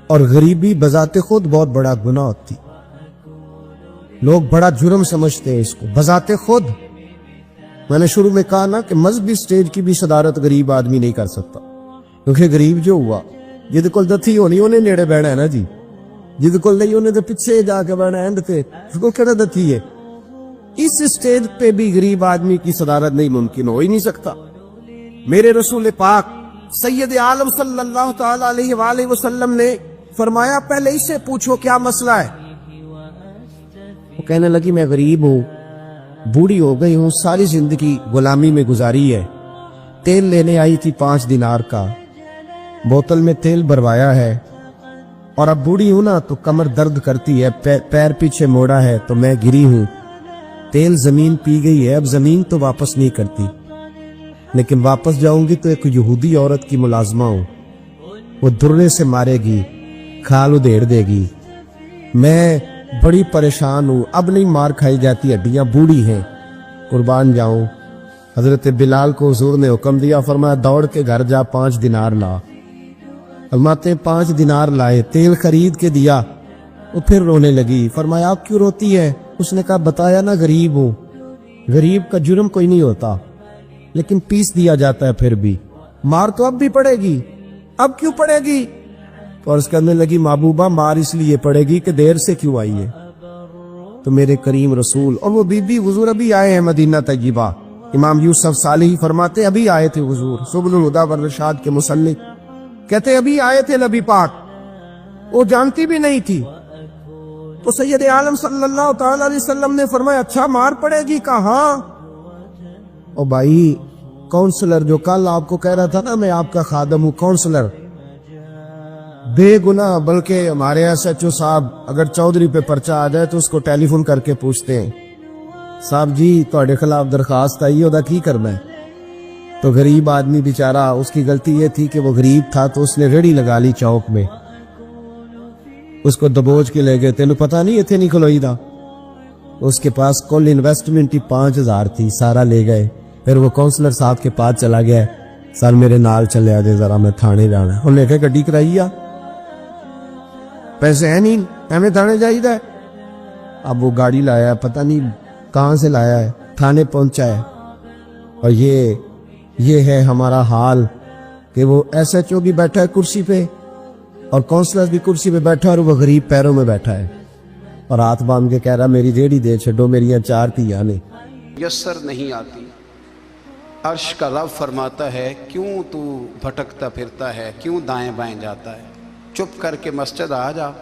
और गरीबी बजाते खुद बहुत बड़ा गुनाह होती, लोग बड़ा जुर्म समझते हैं इसको बजाते खुद। मैंने शुरू में कहा ना कि मजहबी स्टेज की भी सदारत गरीब आदमी नहीं कर सकता, क्योंकि गरीब जो हुआ जिद कोल दथी होनी उन्हें नेड़े बहना है ना जी, जिद कोल नहीं उन्हें तो पिछे जाके बहना है, एंड ते उसको केड़ा दथी है। इस स्टेज पे भी गरीब आदमी की सदारत नहीं मुमकिन हो ही नहीं सकता। मेरे रसूल पाक सैयद आलम सल्लल्लाहु ताला अलैहि वसल्लम ने फरमाया पहले इससे पूछो क्या मसला है। वो कहने लगी मैं गरीब हूं, बूढ़ी हो गई हूं, सारी जिंदगी गुलामी में गुजारी है, तेल लेने आई थी 5 दिनार का, बोतल में तेल भरवाया है, और अब बूढ़ी हूं ना तो कमर दर्द करती है, पैर पीछे मोड़ा है तो मैं गिरी हूं, तेल जमीन पी गई है, अब जमीन तो वापस नहीं करती, लेकिन वापस जाऊंगी तो एक यहूदी औरत की मुलाजमा हूं, वो दुर्रे से मारेगी, खाल उधेड़ देगी, मैं बड़ी परेशान हूं, अब नहीं मार खाई जाती, हड्डियां बूढ़ी हैं, कुर्बान जाऊं। हजरत बिलाल को हुजूर ने हुक्म दिया, फरमाया दौड़ के घर जा 5 दिनार ला। फरमाते 5 दिनार लाए, तेल खरीद के दिया, वो फिर रोने लगी। फरमाया आप क्यों रोती है? उसने कहा बताया ना गरीब हूं, गरीब का जुर्म कोई नहीं होता, लेकिन पीस दिया जाता है, फिर भी मार तो अब भी पड़ेगी, अब क्यों पड़ेगी? और उसके कहने लगी महबूबा मार इसलिए पड़ेगी कि देर से क्यों आई है। तो मेरे करीम रसूल और वो बीबी हुजूर अभी आए हैं मदीना तैयबा, इमाम यूसुफ सालिही फरमाते अभी आए थे हुजूर, सुबुल हुदा व इरशाद के मुसन्निफ कहते अभी आए थे नबी पाक, वो जानती भी नहीं थी। तो सैयद आलम सल्लल्लाहु ताला अलैहि वसल्लम ने फरमाया अच्छा मार पड़ेगी? कहा ओ भाई काउंसलर जो कल आपको कह रहा था ना मैं आपका खादम हूं, काउंसलर बेगुनाह, बल्कि हमारे SHO साहब अगर चौधरी पे पर्चा आ जाए तो उसको टेलीफोन करके पूछते हैं साहब जी ਤੁਹਾਡੇ खिलाफ दरखास्त आई, ओदा की करना है? तो गरीब आदमी बेचारा, उसकी गलती ये थी कि वो गरीब था तो उसने रेड़ी लगा ली चौक में, उसको दबोच के ले गए, तेन पता नहीं इतने नहीं खलोई था, उसके पास कुल इन्वेस्टमेंट ही 5000 थी, सारा ले गए। फिर वो काउंसलर साहब के पास चला गया, सर मेरे नाल चले आ जरा मैं थाने जाना है। उन्हें कहा गड्डी कराई आ, पैसे है नहीं, एवं थाने जाइदा। अब वो गाड़ी लाया, पता नहीं कहां से लाया है, थाने पहुंचा है, और ये है हमारा हाल कि वो SHO भी बैठा है कुर्सी पे और काउंसलर भी कुर्सी पे बैठा है, और वो गरीब पैरों में बैठा है और हाथ बांध के कह रहा मेरी रेड़ी दे छो, मेरी 4 तियां ने। यस्सर नहीं आती। अर्श का रब फरमाता है क्यों तू भटकता फिरता है, क्यों दाएं बाएं जाता है, चुप करके मस्जिद आ जा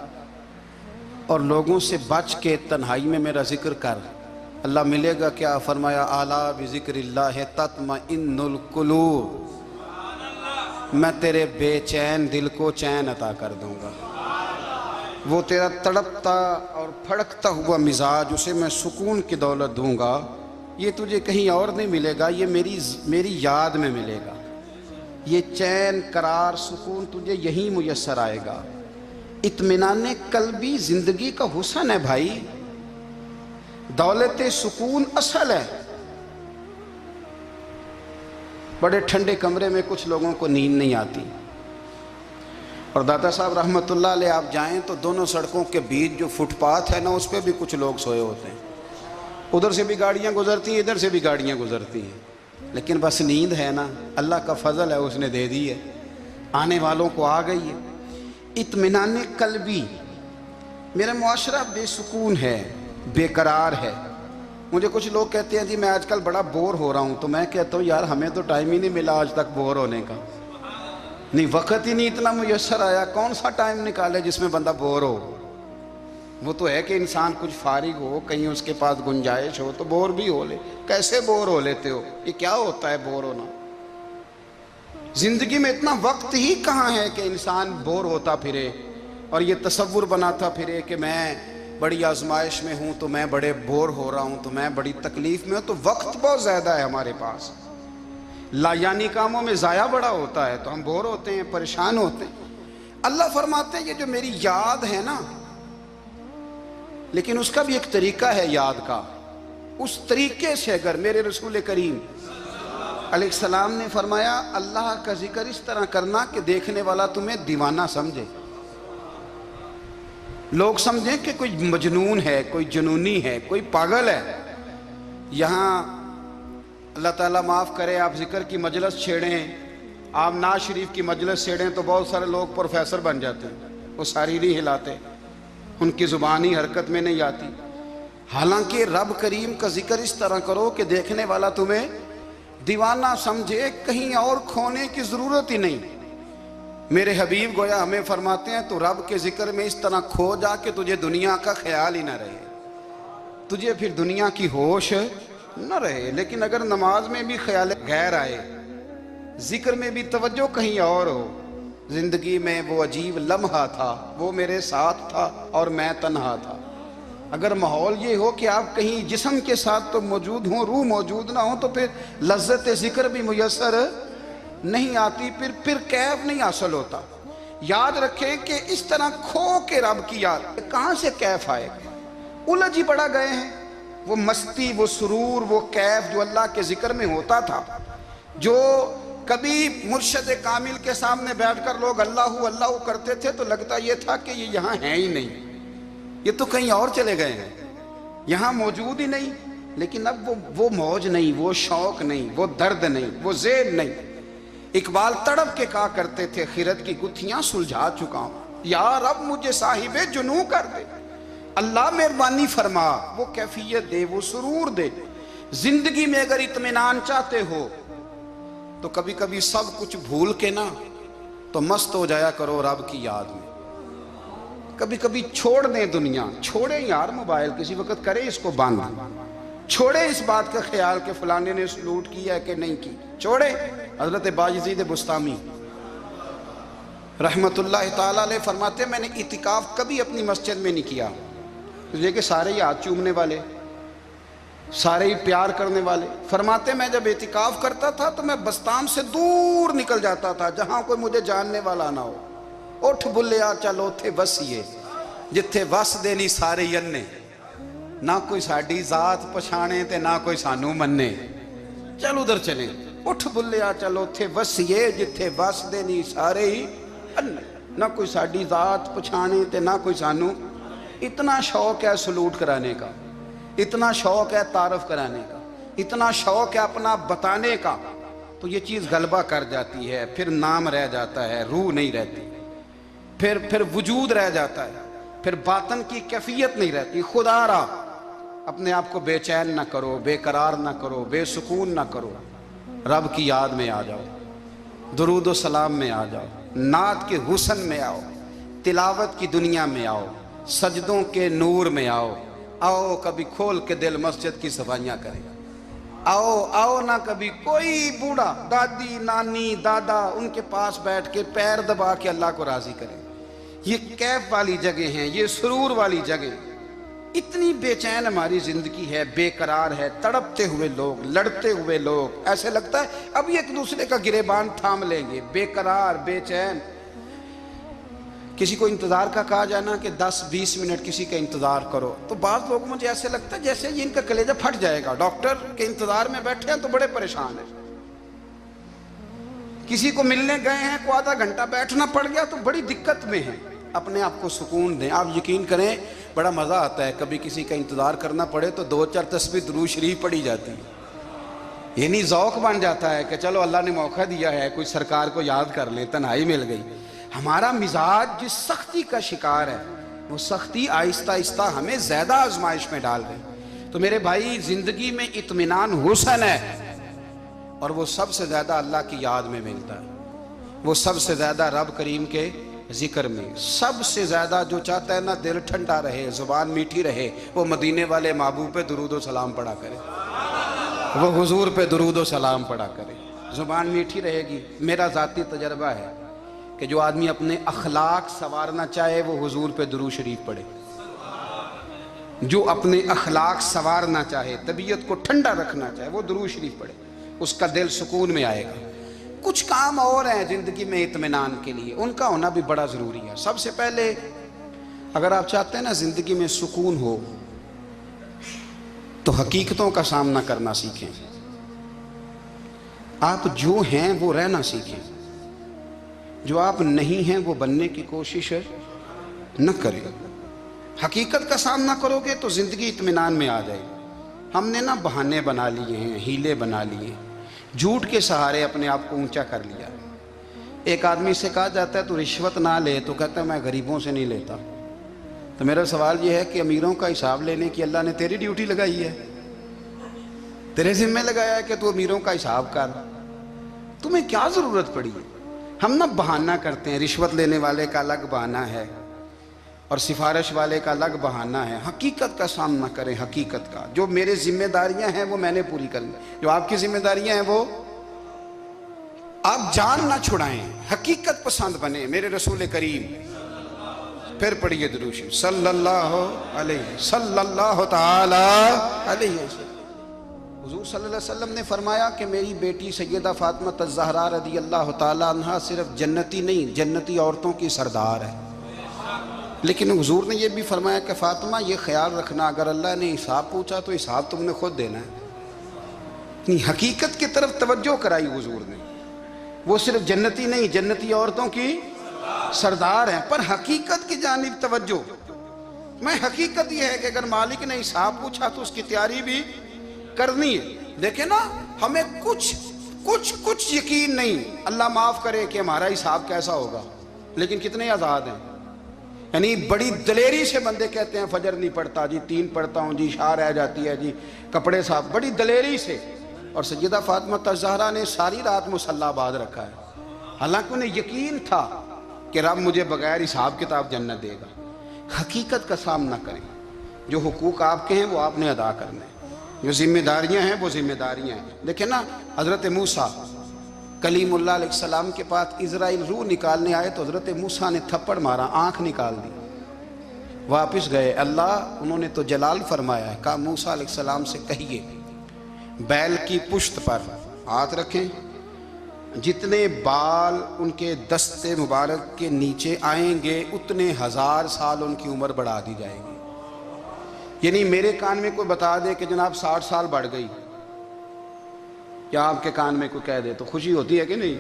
और लोगों से बच के तन्हाई में मेरा जिक्र कर, अल्लाह मिलेगा क्या? फरमाया आला बिज़िक्रिल्लाह तत्मइन्नुल कुलूब, मैं तेरे बेचैन दिल को चैन अता कर दूंगा। वो तेरा तड़पता और फड़कता हुआ मिजाज, उसे मैं सुकून की दौलत दूंगा। ये तुझे कहीं और नहीं मिलेगा, ये मेरी याद में मिलेगा। ये चैन, करार, सुकून तुझे यहीं मुयस्सर आएगा। इत्मीनान कल्बी जिंदगी का हुस्न है भाई, दौलत सुकून असल है। बड़े ठंडे कमरे में कुछ लोगों को नींद नहीं आती, और दादा साहब रहमतुल्लाह अलैह आप जाएं तो दोनों सड़कों के बीच जो फुटपाथ है ना, उस पर भी कुछ लोग सोए होते हैं। उधर से भी गाड़ियां गुजरती हैं, इधर से भी गाड़ियां गुजरती हैं, लेकिन बस नींद है ना, अल्लाह का फजल है, उसने दे दी है, आने वालों को आ गई है। इत्मीनान कल्बी, मेरा मुआशरा बेसुकून है, बेकरार है। मुझे कुछ लोग कहते हैं जी मैं आजकल बड़ा बोर हो रहा हूँ, तो मैं कहता हूँ यार हमें तो टाइम ही नहीं मिला आज तक बोर होने का, नहीं वक्त ही नहीं इतना मुयस्सर आया। कौन सा टाइम निकाले जिसमें बंदा बोर हो? वो तो है कि इंसान कुछ फारिग हो, कहीं उसके पास गुंजाइश हो तो बोर भी हो ले। कैसे बोर हो लेते हो? ये क्या होता है बोर होना? जिंदगी में इतना वक्त ही कहाँ है कि इंसान बोर होता फिरे और ये तसव्वुर बनाता फिरे कि मैं बड़ी आजमाइश में हूँ, तो मैं बड़े बोर हो रहा हूँ, तो मैं बड़ी तकलीफ में हूँ। तो वक्त बहुत ज़्यादा है हमारे पास, लायानी कामों में ज़ाया बड़ा होता है, तो हम बोर होते हैं, परेशान होते हैं। अल्लाह फरमाते हैं ये जो मेरी याद है ना, लेकिन उसका भी एक तरीका है याद का। उस तरीके से अगर मेरे रसूल करीम अलैहिस्सलाम ने फरमाया अल्लाह का जिक्र इस तरह करना कि देखने वाला तुम्हें दीवाना समझे, लोग समझें कि कोई मजनून है, कोई जुनूनी है, कोई पागल है। यहाँ अल्लाह ताला माफ़ करे, आप जिक्र की मजलिस छेड़ें, आप नाज शरीफ की मजलिस छेड़ें तो बहुत सारे लोग प्रोफेसर बन जाते हैं, वो सारी नहीं हिलाते, उनकी ज़ुबान ही हरकत में नहीं आती। हालांकि रब करीम का जिक्र इस तरह करो कि देखने वाला तुम्हें दीवाना समझे, कहीं और खोने की ज़रूरत ही नहीं। मेरे हबीब गोया हमें फरमाते हैं तो रब के जिक्र में इस तरह खो जा कि तुझे दुनिया का ख्याल ही ना रहे, तुझे फिर दुनिया की होश न रहे। लेकिन अगर नमाज में भी ख्याल गैर आए, जिक्र में भी तवज्जो कहीं और हो, जिंदगी में वो अजीब लम्हा था, वो मेरे साथ था और मैं तन्हा था। अगर माहौल ये हो कि आप कहीं जिस्म के साथ तो मौजूद हों, रूह मौजूद ना हो, तो फिर लज्जत जिक्र भी मुयस्सर नहीं आती, फिर कैफ नहीं हासिल होता। याद रखें कि इस तरह खो के रब की याद कहाँ से कैफ आएगा? उलझ ही पड़ा गए हैं। वो मस्ती, वो सुरूर, वो कैफ जो अल्लाह के जिक्र में होता था, जो कभी मुर्शद कामिल के सामने बैठकर लोग अल्लाह अल्लाह करते थे तो लगता ये था कि ये यहाँ है ही नहीं, ये तो कहीं और चले गए हैं, यहाँ मौजूद ही नहीं। लेकिन अब वो मौज नहीं, वो शौक नहीं, वो दर्द नहीं, वो ज़ेल नहीं। इकबाल तड़प के कहा करते थे खिरत की गुत्थियां सुलझा चुका हूं, यार अब मुझे साहिबे जुनू कर दे, अल्लाह मेहरबानी फरमा, वो कैफियत दे, वो सुरूर दे। जिंदगी में अगर इत्मीनान चाहते हो तो कभी कभी सब कुछ भूल के ना तो मस्त हो जाया करो रब की याद में। कभी कभी छोड़ दें दुनिया, छोड़े यार मोबाइल, किसी वक्त करें इसको बंद, छोड़े इस बात का ख्याल कि फलाने ने सलूट किया है कि नहीं की, छोड़े। हजरत बायज़ीद बुस्तामी रहमतुल्लाह ताला अलैह फरमाते मैंने इतिकाफ कभी अपनी मस्जिद में नहीं किया, इसलिए कि सारे ही हाथ चूमने वाले, सारे ही प्यार करने वाले। फरमाते मैं जब इतिकाफ करता था तो मैं बस्ताम से दूर निकल जाता था जहां कोई मुझे जानने वाला ना हो। उठ बुलिया चल उथे वसीए जिथे वस दे नहीं सारे अन्ने, ना कोई साडी जात पछाणे ते ना कोई सानू मन्ने, चल उधर चले। उठ बुलिया चल उथे वसीए जिथे वस दे नहीं सारे ही अन्ने, ना कोई साडी जात पछाणे ते ना कोई सानू। इतना शौक है सलूट कराने का, इतना शौक है तारफ कराने का, इतना शौक है अपना बताने का, तो ये चीज़ गलबा कर जाती है। फिर नाम रह जाता है, रूह नहीं रहती, फिर वजूद रह जाता है, फिर बातन की कैफियत नहीं रहती। खुदा रा अपने आप को बेचैन ना करो, बेकरार ना करो, बेसुकून ना करो, रब की याद में आ जाओ, दुरूद व सलाम में आ जाओ, नात के हुस्न में आओ, तिलावत की दुनिया में आओ, सजदों के नूर में आओ, आओ कभी खोल के दिल मस्जिद की सफाइयाँ करें, आओ आओ ना कभी कोई बूढ़ा, दादी नानी दादा उनके पास बैठ के पैर दबा के अल्लाह को राजी करें। ये कैफ वाली जगह हैं, ये सुरूर वाली जगह। इतनी बेचैन हमारी जिंदगी है, बेकरार है, तड़पते हुए लोग, लड़ते हुए लोग, ऐसे लगता है अभी एक दूसरे का गिरेबान थाम लेंगे, बेकरार बेचैन। किसी को इंतजार का कहा जाए ना कि 10-20 मिनट किसी का इंतजार करो, तो बाद लोग मुझे ऐसे लगता है जैसे ये इनका कलेजा फट जाएगा। डॉक्टर के इंतजार में बैठे हैं तो बड़े परेशान हैं। किसी को मिलने गए हैं, को आधा घंटा बैठना पड़ गया तो बड़ी दिक्कत में है। अपने आप को सुकून दें। आप यकीन करें बड़ा मजा आता है, कभी किसी का इंतजार करना पड़े तो 2-4 तस्बीह दुरूद शरीफ पड़ी जाती है। ये नहीं ज़ौक बन जाता है कि चलो अल्लाह ने मौका दिया है, कुछ सरकार को याद कर ले, तन्हाई मिल गई। हमारा मिजाज जिस सख्ती का शिकार है, वो सख्ती आहिस्ता आहिस्ता हमें ज्यादा आजमाइश में डाल गई। तो मेरे भाई, जिंदगी में इत्मीनान हुस्न है, और वो सबसे ज्यादा अल्लाह की याद में मिलता है। वो सबसे ज्यादा रब करीम के जिक्र में, सबसे ज्यादा जो चाहता है ना दिल ठंडा रहे, जुबान मीठी रहे, वो मदीने वाले महबूब पे दुरूद व सलाम पढ़ा करे, वो हुजूर पे दुरूद व सलाम पढ़ा करे। जुबान मीठी रहेगी। मेरा ज़ाती तजर्बा है कि जो आदमी अपने अखलाक संवारना चाहे वो हुजूर पे दुरूद शरीफ पढ़े। जो अपने अखलाक संवारना चाहे, तबीयत को ठंडा रखना चाहे, वो दुरूद शरीफ पढ़े, उसका दिल सुकून में आएगा। कुछ काम और हैं ज़िंदगी में इत्मीनान के लिए, उनका होना भी बड़ा ज़रूरी है। सबसे पहले अगर आप चाहते हैं ना ज़िंदगी में सुकून हो, तो हकीकतों का सामना करना सीखें। आप जो हैं वो रहना सीखें, जो आप नहीं हैं वो बनने की कोशिश न करें। हकीकत का सामना करोगे तो ज़िंदगी इत्मीनान में आ जाएगी। हमने ना बहाने बना लिए हैं, हीले बना लिए, झूठ के सहारे अपने आप को ऊंचा कर लिया। एक आदमी से कहा जाता है तू रिश्वत ना ले, तो कहता है मैं गरीबों से नहीं लेता। तो मेरा सवाल यह है कि अमीरों का हिसाब लेने की अल्लाह ने तेरी ड्यूटी लगाई है, तेरे जिम्मे लगाया है कि तू अमीरों का हिसाब कर। तुम्हें क्या ज़रूरत पड़ी है? हम ना बहाना करते हैं, रिश्वत लेने वाले का अलग बहाना है और सिफारिश वाले का अलग बहाना है। हकीकत का सामना करें, हकीकत का। जो मेरे जिम्मेदारियां हैं वो मैंने पूरी करनी, जो आपकी जिम्मेदारियां हैं वो आप जान ना छुड़ाएं, हकीकत पसंद बने। मेरे रसूल करीम, फिर पढ़िए दुरूद शरीफ सल्लल्लाहु ताला अलैहि वसल्लम। हुजूर सल्लल्लाहु अलैहि वसल्लम ने फरमाया कि मेरी बेटी सैयदा फातिमा ज़हरा रज़ी अल्लाह ताला अन्हा सिर्फ जन्नती नहीं, जन्नती औरतों की सरदार है। लेकिन हुजूर ने यह भी फरमाया कि फातिमा ये ख्याल रखना, अगर अल्लाह ने हिसाब पूछा तो हिसाब तुमने खुद देना है। इतनी हकीकत की तरफ तवज्जो कराई हुजूर ने। वो सिर्फ जन्नती नहीं, जन्नती औरतों की सरदार हैं, पर हकीकत की जानिब तवज्जो। मैं हकीकत यह है कि अगर मालिक ने हिसाब पूछा तो उसकी तैयारी भी करनी है। देखे ना, हमें कुछ यकीन नहीं, अल्लाह माफ करे कि हमारा हिसाब कैसा होगा, लेकिन कितने आज़ाद हैं। यानी बड़ी दलेरी से बंदे कहते हैं फजर नहीं पढ़ता जी, 3 पढ़ता हूँ जी, शाह रह जाती है जी, कपड़े साफ, बड़ी दलेरी से। और सैयदा फातिमा ज़हरा ने सारी रात मुसल्ला बांध रखा है, हालांकि उन्हें यकीन था कि रब मुझे बगैर हिसाब किताब जन्नत देगा। हकीकत का सामना करें। जो हुकूक आपके हैं वो आपने अदा करने हैं, जो जिम्मेदारियां हैं वो जिम्मेदारियां हैं। देखें ना, हज़रत मूसा कलीमुल्लाह अलैहिस्सलाम के पास इज़राइल रूह निकालने आए तो हज़रत मूसा ने थप्पड़ मारा, आंख निकाल दी, वापस गए। अल्लाह उन्होंने तो जलाल फरमाया है, कहा मूसा अलैहिस्सलाम से कहिए बैल की पुश्त पर हाथ रखें, जितने बाल उनके दस्ते मुबारक के नीचे आएंगे उतने 1000 साल उनकी उम्र बढ़ा दी जाएगी। यानी मेरे कान में कोई बता दे कि जनाब 60 साल बढ़ गई, या आपके कान में कोई कह दे तो खुशी होती है कि नहीं?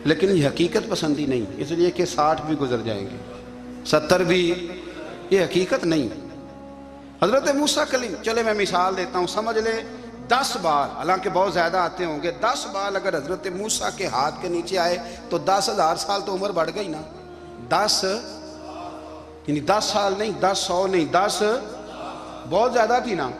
लेकिन ये हकीकत पसंदी नहीं, इसलिए कि 60 भी गुजर जाएंगे, 70 भी, ये हकीकत नहीं। हज़रत मूसा कलीम, चले मैं मिसाल देता हूँ, समझ ले 10 बाल, हालांकि बहुत ज़्यादा आते होंगे, 10 बाल अगर हज़रत मूसा के हाथ के नीचे आए तो 10,000 साल तो उम्र बढ़ गई ना। 10 यानी 10 साल नहीं, 10 100 नहीं, 10 बहुत ज़्यादा थी ना।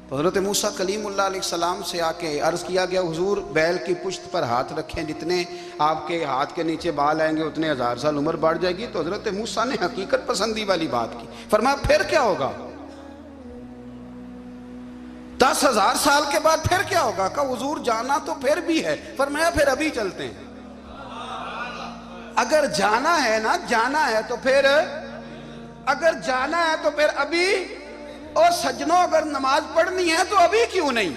तो हज़रत मूसा कलीमुल्लाह अलैहिस्सलाम से आके अर्ज़ किया गया, हुजूर बैल की पुश्त पर हाथ रखें, जितने आपके हाथ के नीचे बाल आएंगे उतने 1000 साल उम्र बढ़ जाएगी। तो हज़रत मूसा ने हकीकत पसंदी वाली बात की, फरमाया फिर क्या होगा? 10,000 سال کے بعد پھر کیا ہوگا؟ کہ حضور جانا تو پھر بھی ہے، فرمایا پھر ابھی چلتے ہیں۔ اگر جانا ہے نا، جانا ہے تو پھر، اگر جانا ہے تو پھر ابھی۔ اور سجنوں اگر نماز پڑھنی ہے تو ابھی کیوں نہیں؟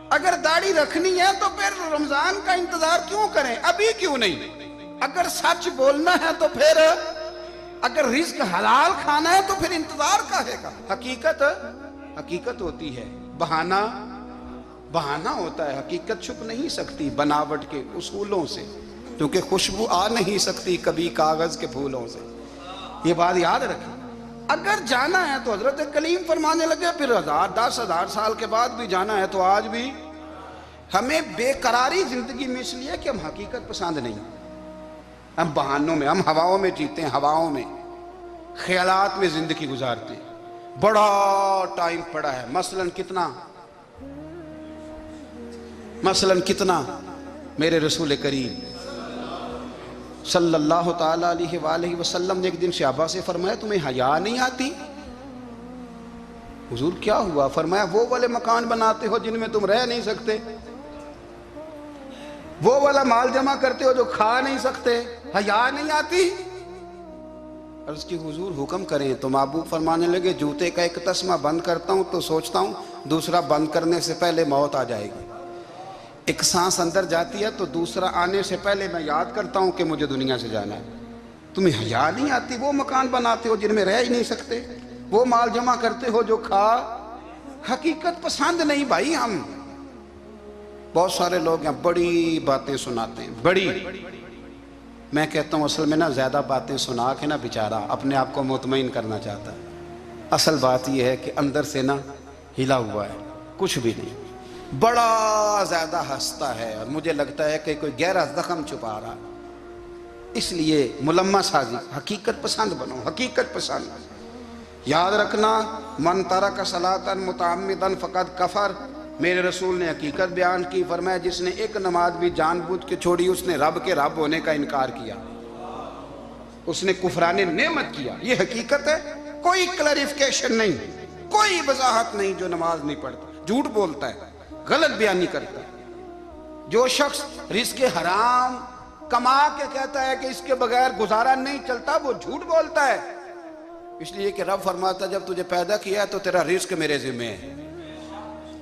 اگر داڑھی رکھنی ہے تو پھر رمضان کا انتظار کیوں کریں؟ ابھی کیوں نہیں؟ اگر سچ بولنا ہے تو پھر، اگر رزق حلال کھانا ہے تو پھر انتظار کاہے کا؟ حقیقت ہوتی ہے، بہانہ ہوتا ہے۔ حقیقت چھپ نہیں سکتی بناوٹ کے اصولوں سے، کیونکہ خوشبو آ نہیں سکتی کبھی کاغذ کے پھولوں سے۔ یہ بات یاد رکھیں۔ اگر جانا ہے تو حضرت کلیم فرمانے لگے پھر 10,000 سال کے بعد بھی جانا ہے تو آج بھی۔ ہمیں بے قراری زندگی میں اس لیے کہ ہم حقیقت پسند نہیں، ہم بہانوں میں، ہم ہواؤں میں جیتے ہیں، ہواؤں میں، خیالات میں زندگی گزارتے ہیں۔ بڑا ٹائم پڑا ہے، مثلاً کتنا میرے رسول کریم صلی اللہ تعالیٰ علیہ وآلہ وسلم نے ایک دن صحابہ سے فرمایا تمہیں حیا نہیں آتی؟ حضور کیا ہوا؟ فرمایا وہ والے مکان بناتے ہو جن میں تم رہ نہیں سکتے، وہ والا مال جمع کرتے ہو جو کھا نہیں سکتے، حیا نہیں آتی؟ عرض کی حضور حکم کریں تو محبوب فرمانے لگے جوتے کا ایک تسمہ بند کرتا ہوں تو سوچتا ہوں دوسرا بند کرنے سے پہلے موت آ جائے گی، ایک سانس اندر جاتی ہے تو دوسرا آنے سے پہلے میں یاد کرتا ہوں کہ مجھے دنیا سے جانا ہے۔ تمہیں حیا نہیں آتی؟ وہ مکان بناتے ہو جن میں رہ ہی نہیں سکتے، وہ مال جمع کرتے ہو جو کھا۔ حقیقت پسند نہیں بھائی ہم۔ بہت سارے لوگ ہیں بڑی باتیں سناتے ہیں، بڑی، میں کہتا ہوں اصل میں نا زیادہ باتیں سنا کے نا بیچارہ اپنے آپ کو مطمئن کرنا چاہتا ہے، اصل بات یہ ہے کہ اندر سے نا ہلا ہوا ہے، کچھ بھی نہیں، بڑا زیادہ ہنستا ہے اور مجھے لگتا ہے کہ کوئی گہرا زخم چھپا رہا۔ اس لیے ملمہ سازی، حقیقت پسند بنو، حقیقت پسند۔ یاد رکھنا من ترک صلاۃ متعمدا فقد کفر، میرے رسول نے حقیقت بیان کی، فرمایا جس نے ایک نماز بھی جان بوجھ کے چھوڑی اس نے رب کے رب ہونے کا انکار کیا، اس نے کفران نعمت کیا۔ یہ حقیقت ہے، کوئی کلیریفیکیشن نہیں، کوئی وضاحت نہیں۔ جو نماز نہیں پڑھتا، جھوٹ بولتا ہے، غلط بیانی کرتا ہے، جو شخص رزق حرام کما کے کہتا ہے کہ اس کے بغیر گزارا نہیں چلتا، وہ جھوٹ بولتا ہے۔ اس لیے کہ رب فرماتا ہے جب تجھے پیدا کیا ہے تو تیرا رزق میرے ذمہ ہے۔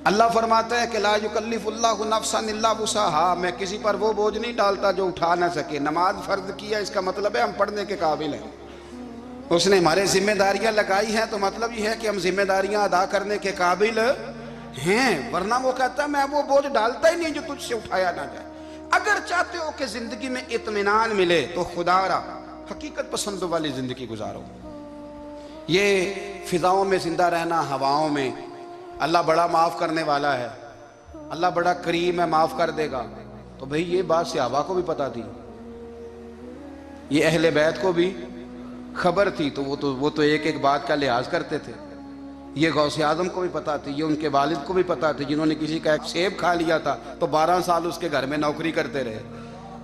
اللہ فرماتا ہے کہ لا یکلف اللہ نفسا الا وسعہا، میں کسی پر وہ بوجھ نہیں ڈالتا جو اٹھا نہ سکے۔ نماز فرض کیا اس کا مطلب ہے ہم پڑھنے کے قابل ہیں، اس نے ہمارے ذمہ داریاں لگائی ہیں تو مطلب یہ ہے کہ ہم ذمہ داریاں ادا کرنے کے قابل ہیں، ورنہ وہ کہتا ہے میں وہ بوجھ ڈالتا ہی نہیں جو تجھ سے اٹھایا نہ جائے۔ اگر چاہتے ہو کہ زندگی میں اطمینان ملے تو خدا را حقیقت پسندوں والی زندگی گزارو۔ یہ فضاؤں میں زندہ رہنا، ہواؤں میں، اللہ بڑا معاف کرنے والا ہے، اللہ بڑا کریم ہے، معاف کر دے گا، تو بھئی یہ بات صحابہ کو بھی پتا تھی، یہ اہل بیت کو بھی خبر تھی، تو وہ تو ایک ایک بات کا لحاظ کرتے تھے۔ یہ غوث اعظم کو بھی پتا تھی، یہ ان کے والد کو بھی پتا تھی، جنہوں نے کسی کا ایک سیب کھا لیا تھا تو 12 سال اس کے گھر میں نوکری کرتے رہے،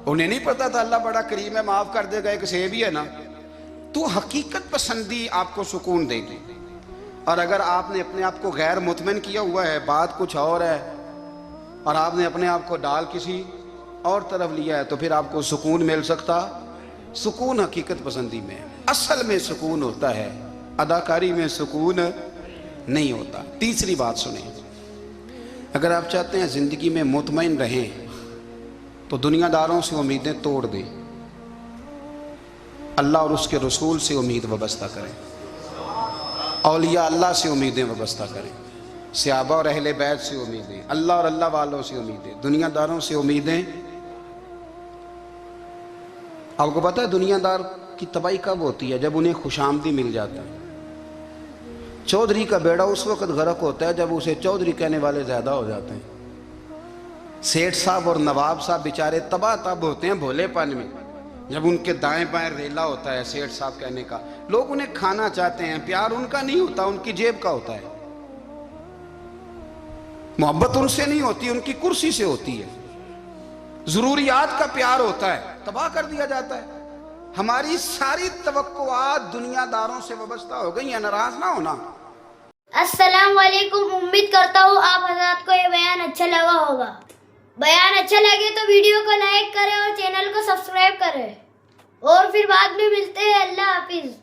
انہیں نہیں پتا تھا اللہ بڑا کریم ہے، معاف کر دے گا، ایک سیب ہی ہے نا۔ تو حقیقت پسندی آپ کو سکون دے گی، اور اگر آپ نے اپنے آپ کو غیر مطمئن کیا ہوا ہے، بات کچھ اور ہے، اور آپ نے اپنے آپ کو ڈال کسی اور طرف لیا ہے، تو پھر آپ کو سکون مل سکتا؟ سکون حقیقت پسندی میں، اصل میں سکون ہوتا ہے، اداکاری میں سکون نہیں ہوتا۔ تیسری بات سنیں، اگر آپ چاہتے ہیں زندگی میں مطمئن رہیں تو دنیا داروں سے امیدیں توڑ دیں، اللہ اور اس کے رسول سے امید وابستہ کریں، اولیاء اللہ سے امیدیں وابستہ کریں، صحابہ اور اہل بیت سے امیدیں، اللہ اور اللہ والوں سے امیدیں، دنیا داروں سے امیدیں۔ آپ کو پتہ ہے دنیا دار کی تباہی کب ہوتی ہے؟ جب انہیں خوش آمدی مل جاتا ہے۔ چودھری کا بیڑا اس وقت غرق ہوتا ہے جب اسے چودھری کہنے والے زیادہ ہو جاتے ہیں۔ سیٹھ صاحب اور نواب صاحب بیچارے تباہ تب ہوتے ہیں بھولے پن میں، جب ان کے دائیں بائیں ریلا ہوتا ہے سیٹھ صاحب کہنے کا، لوگ انہیں کھانا چاہتے ہیں، پیار ان کا نہیں ہوتا، ان کی جیب کا ہوتا ہے، محبت ان سے نہیں ہوتی، ان کی کرسی سے ہوتی ہے، ضروریات کا پیار ہوتا ہے، تباہ کر دیا جاتا ہے۔ ہماری ساری توقعات دنیا داروں سے وابستہ ہو گئی ہیں، ناراض نہ ہونا۔ अस्सलाम वालेकुम। उम्मीद करता हूँ आप हज़रात को ये बयान अच्छा लगा होगा। बयान अच्छा लगे तो वीडियो को लाइक करें और चैनल को सब्सक्राइब करें, और फिर बाद में मिलते हैं। अल्लाह हाफिज।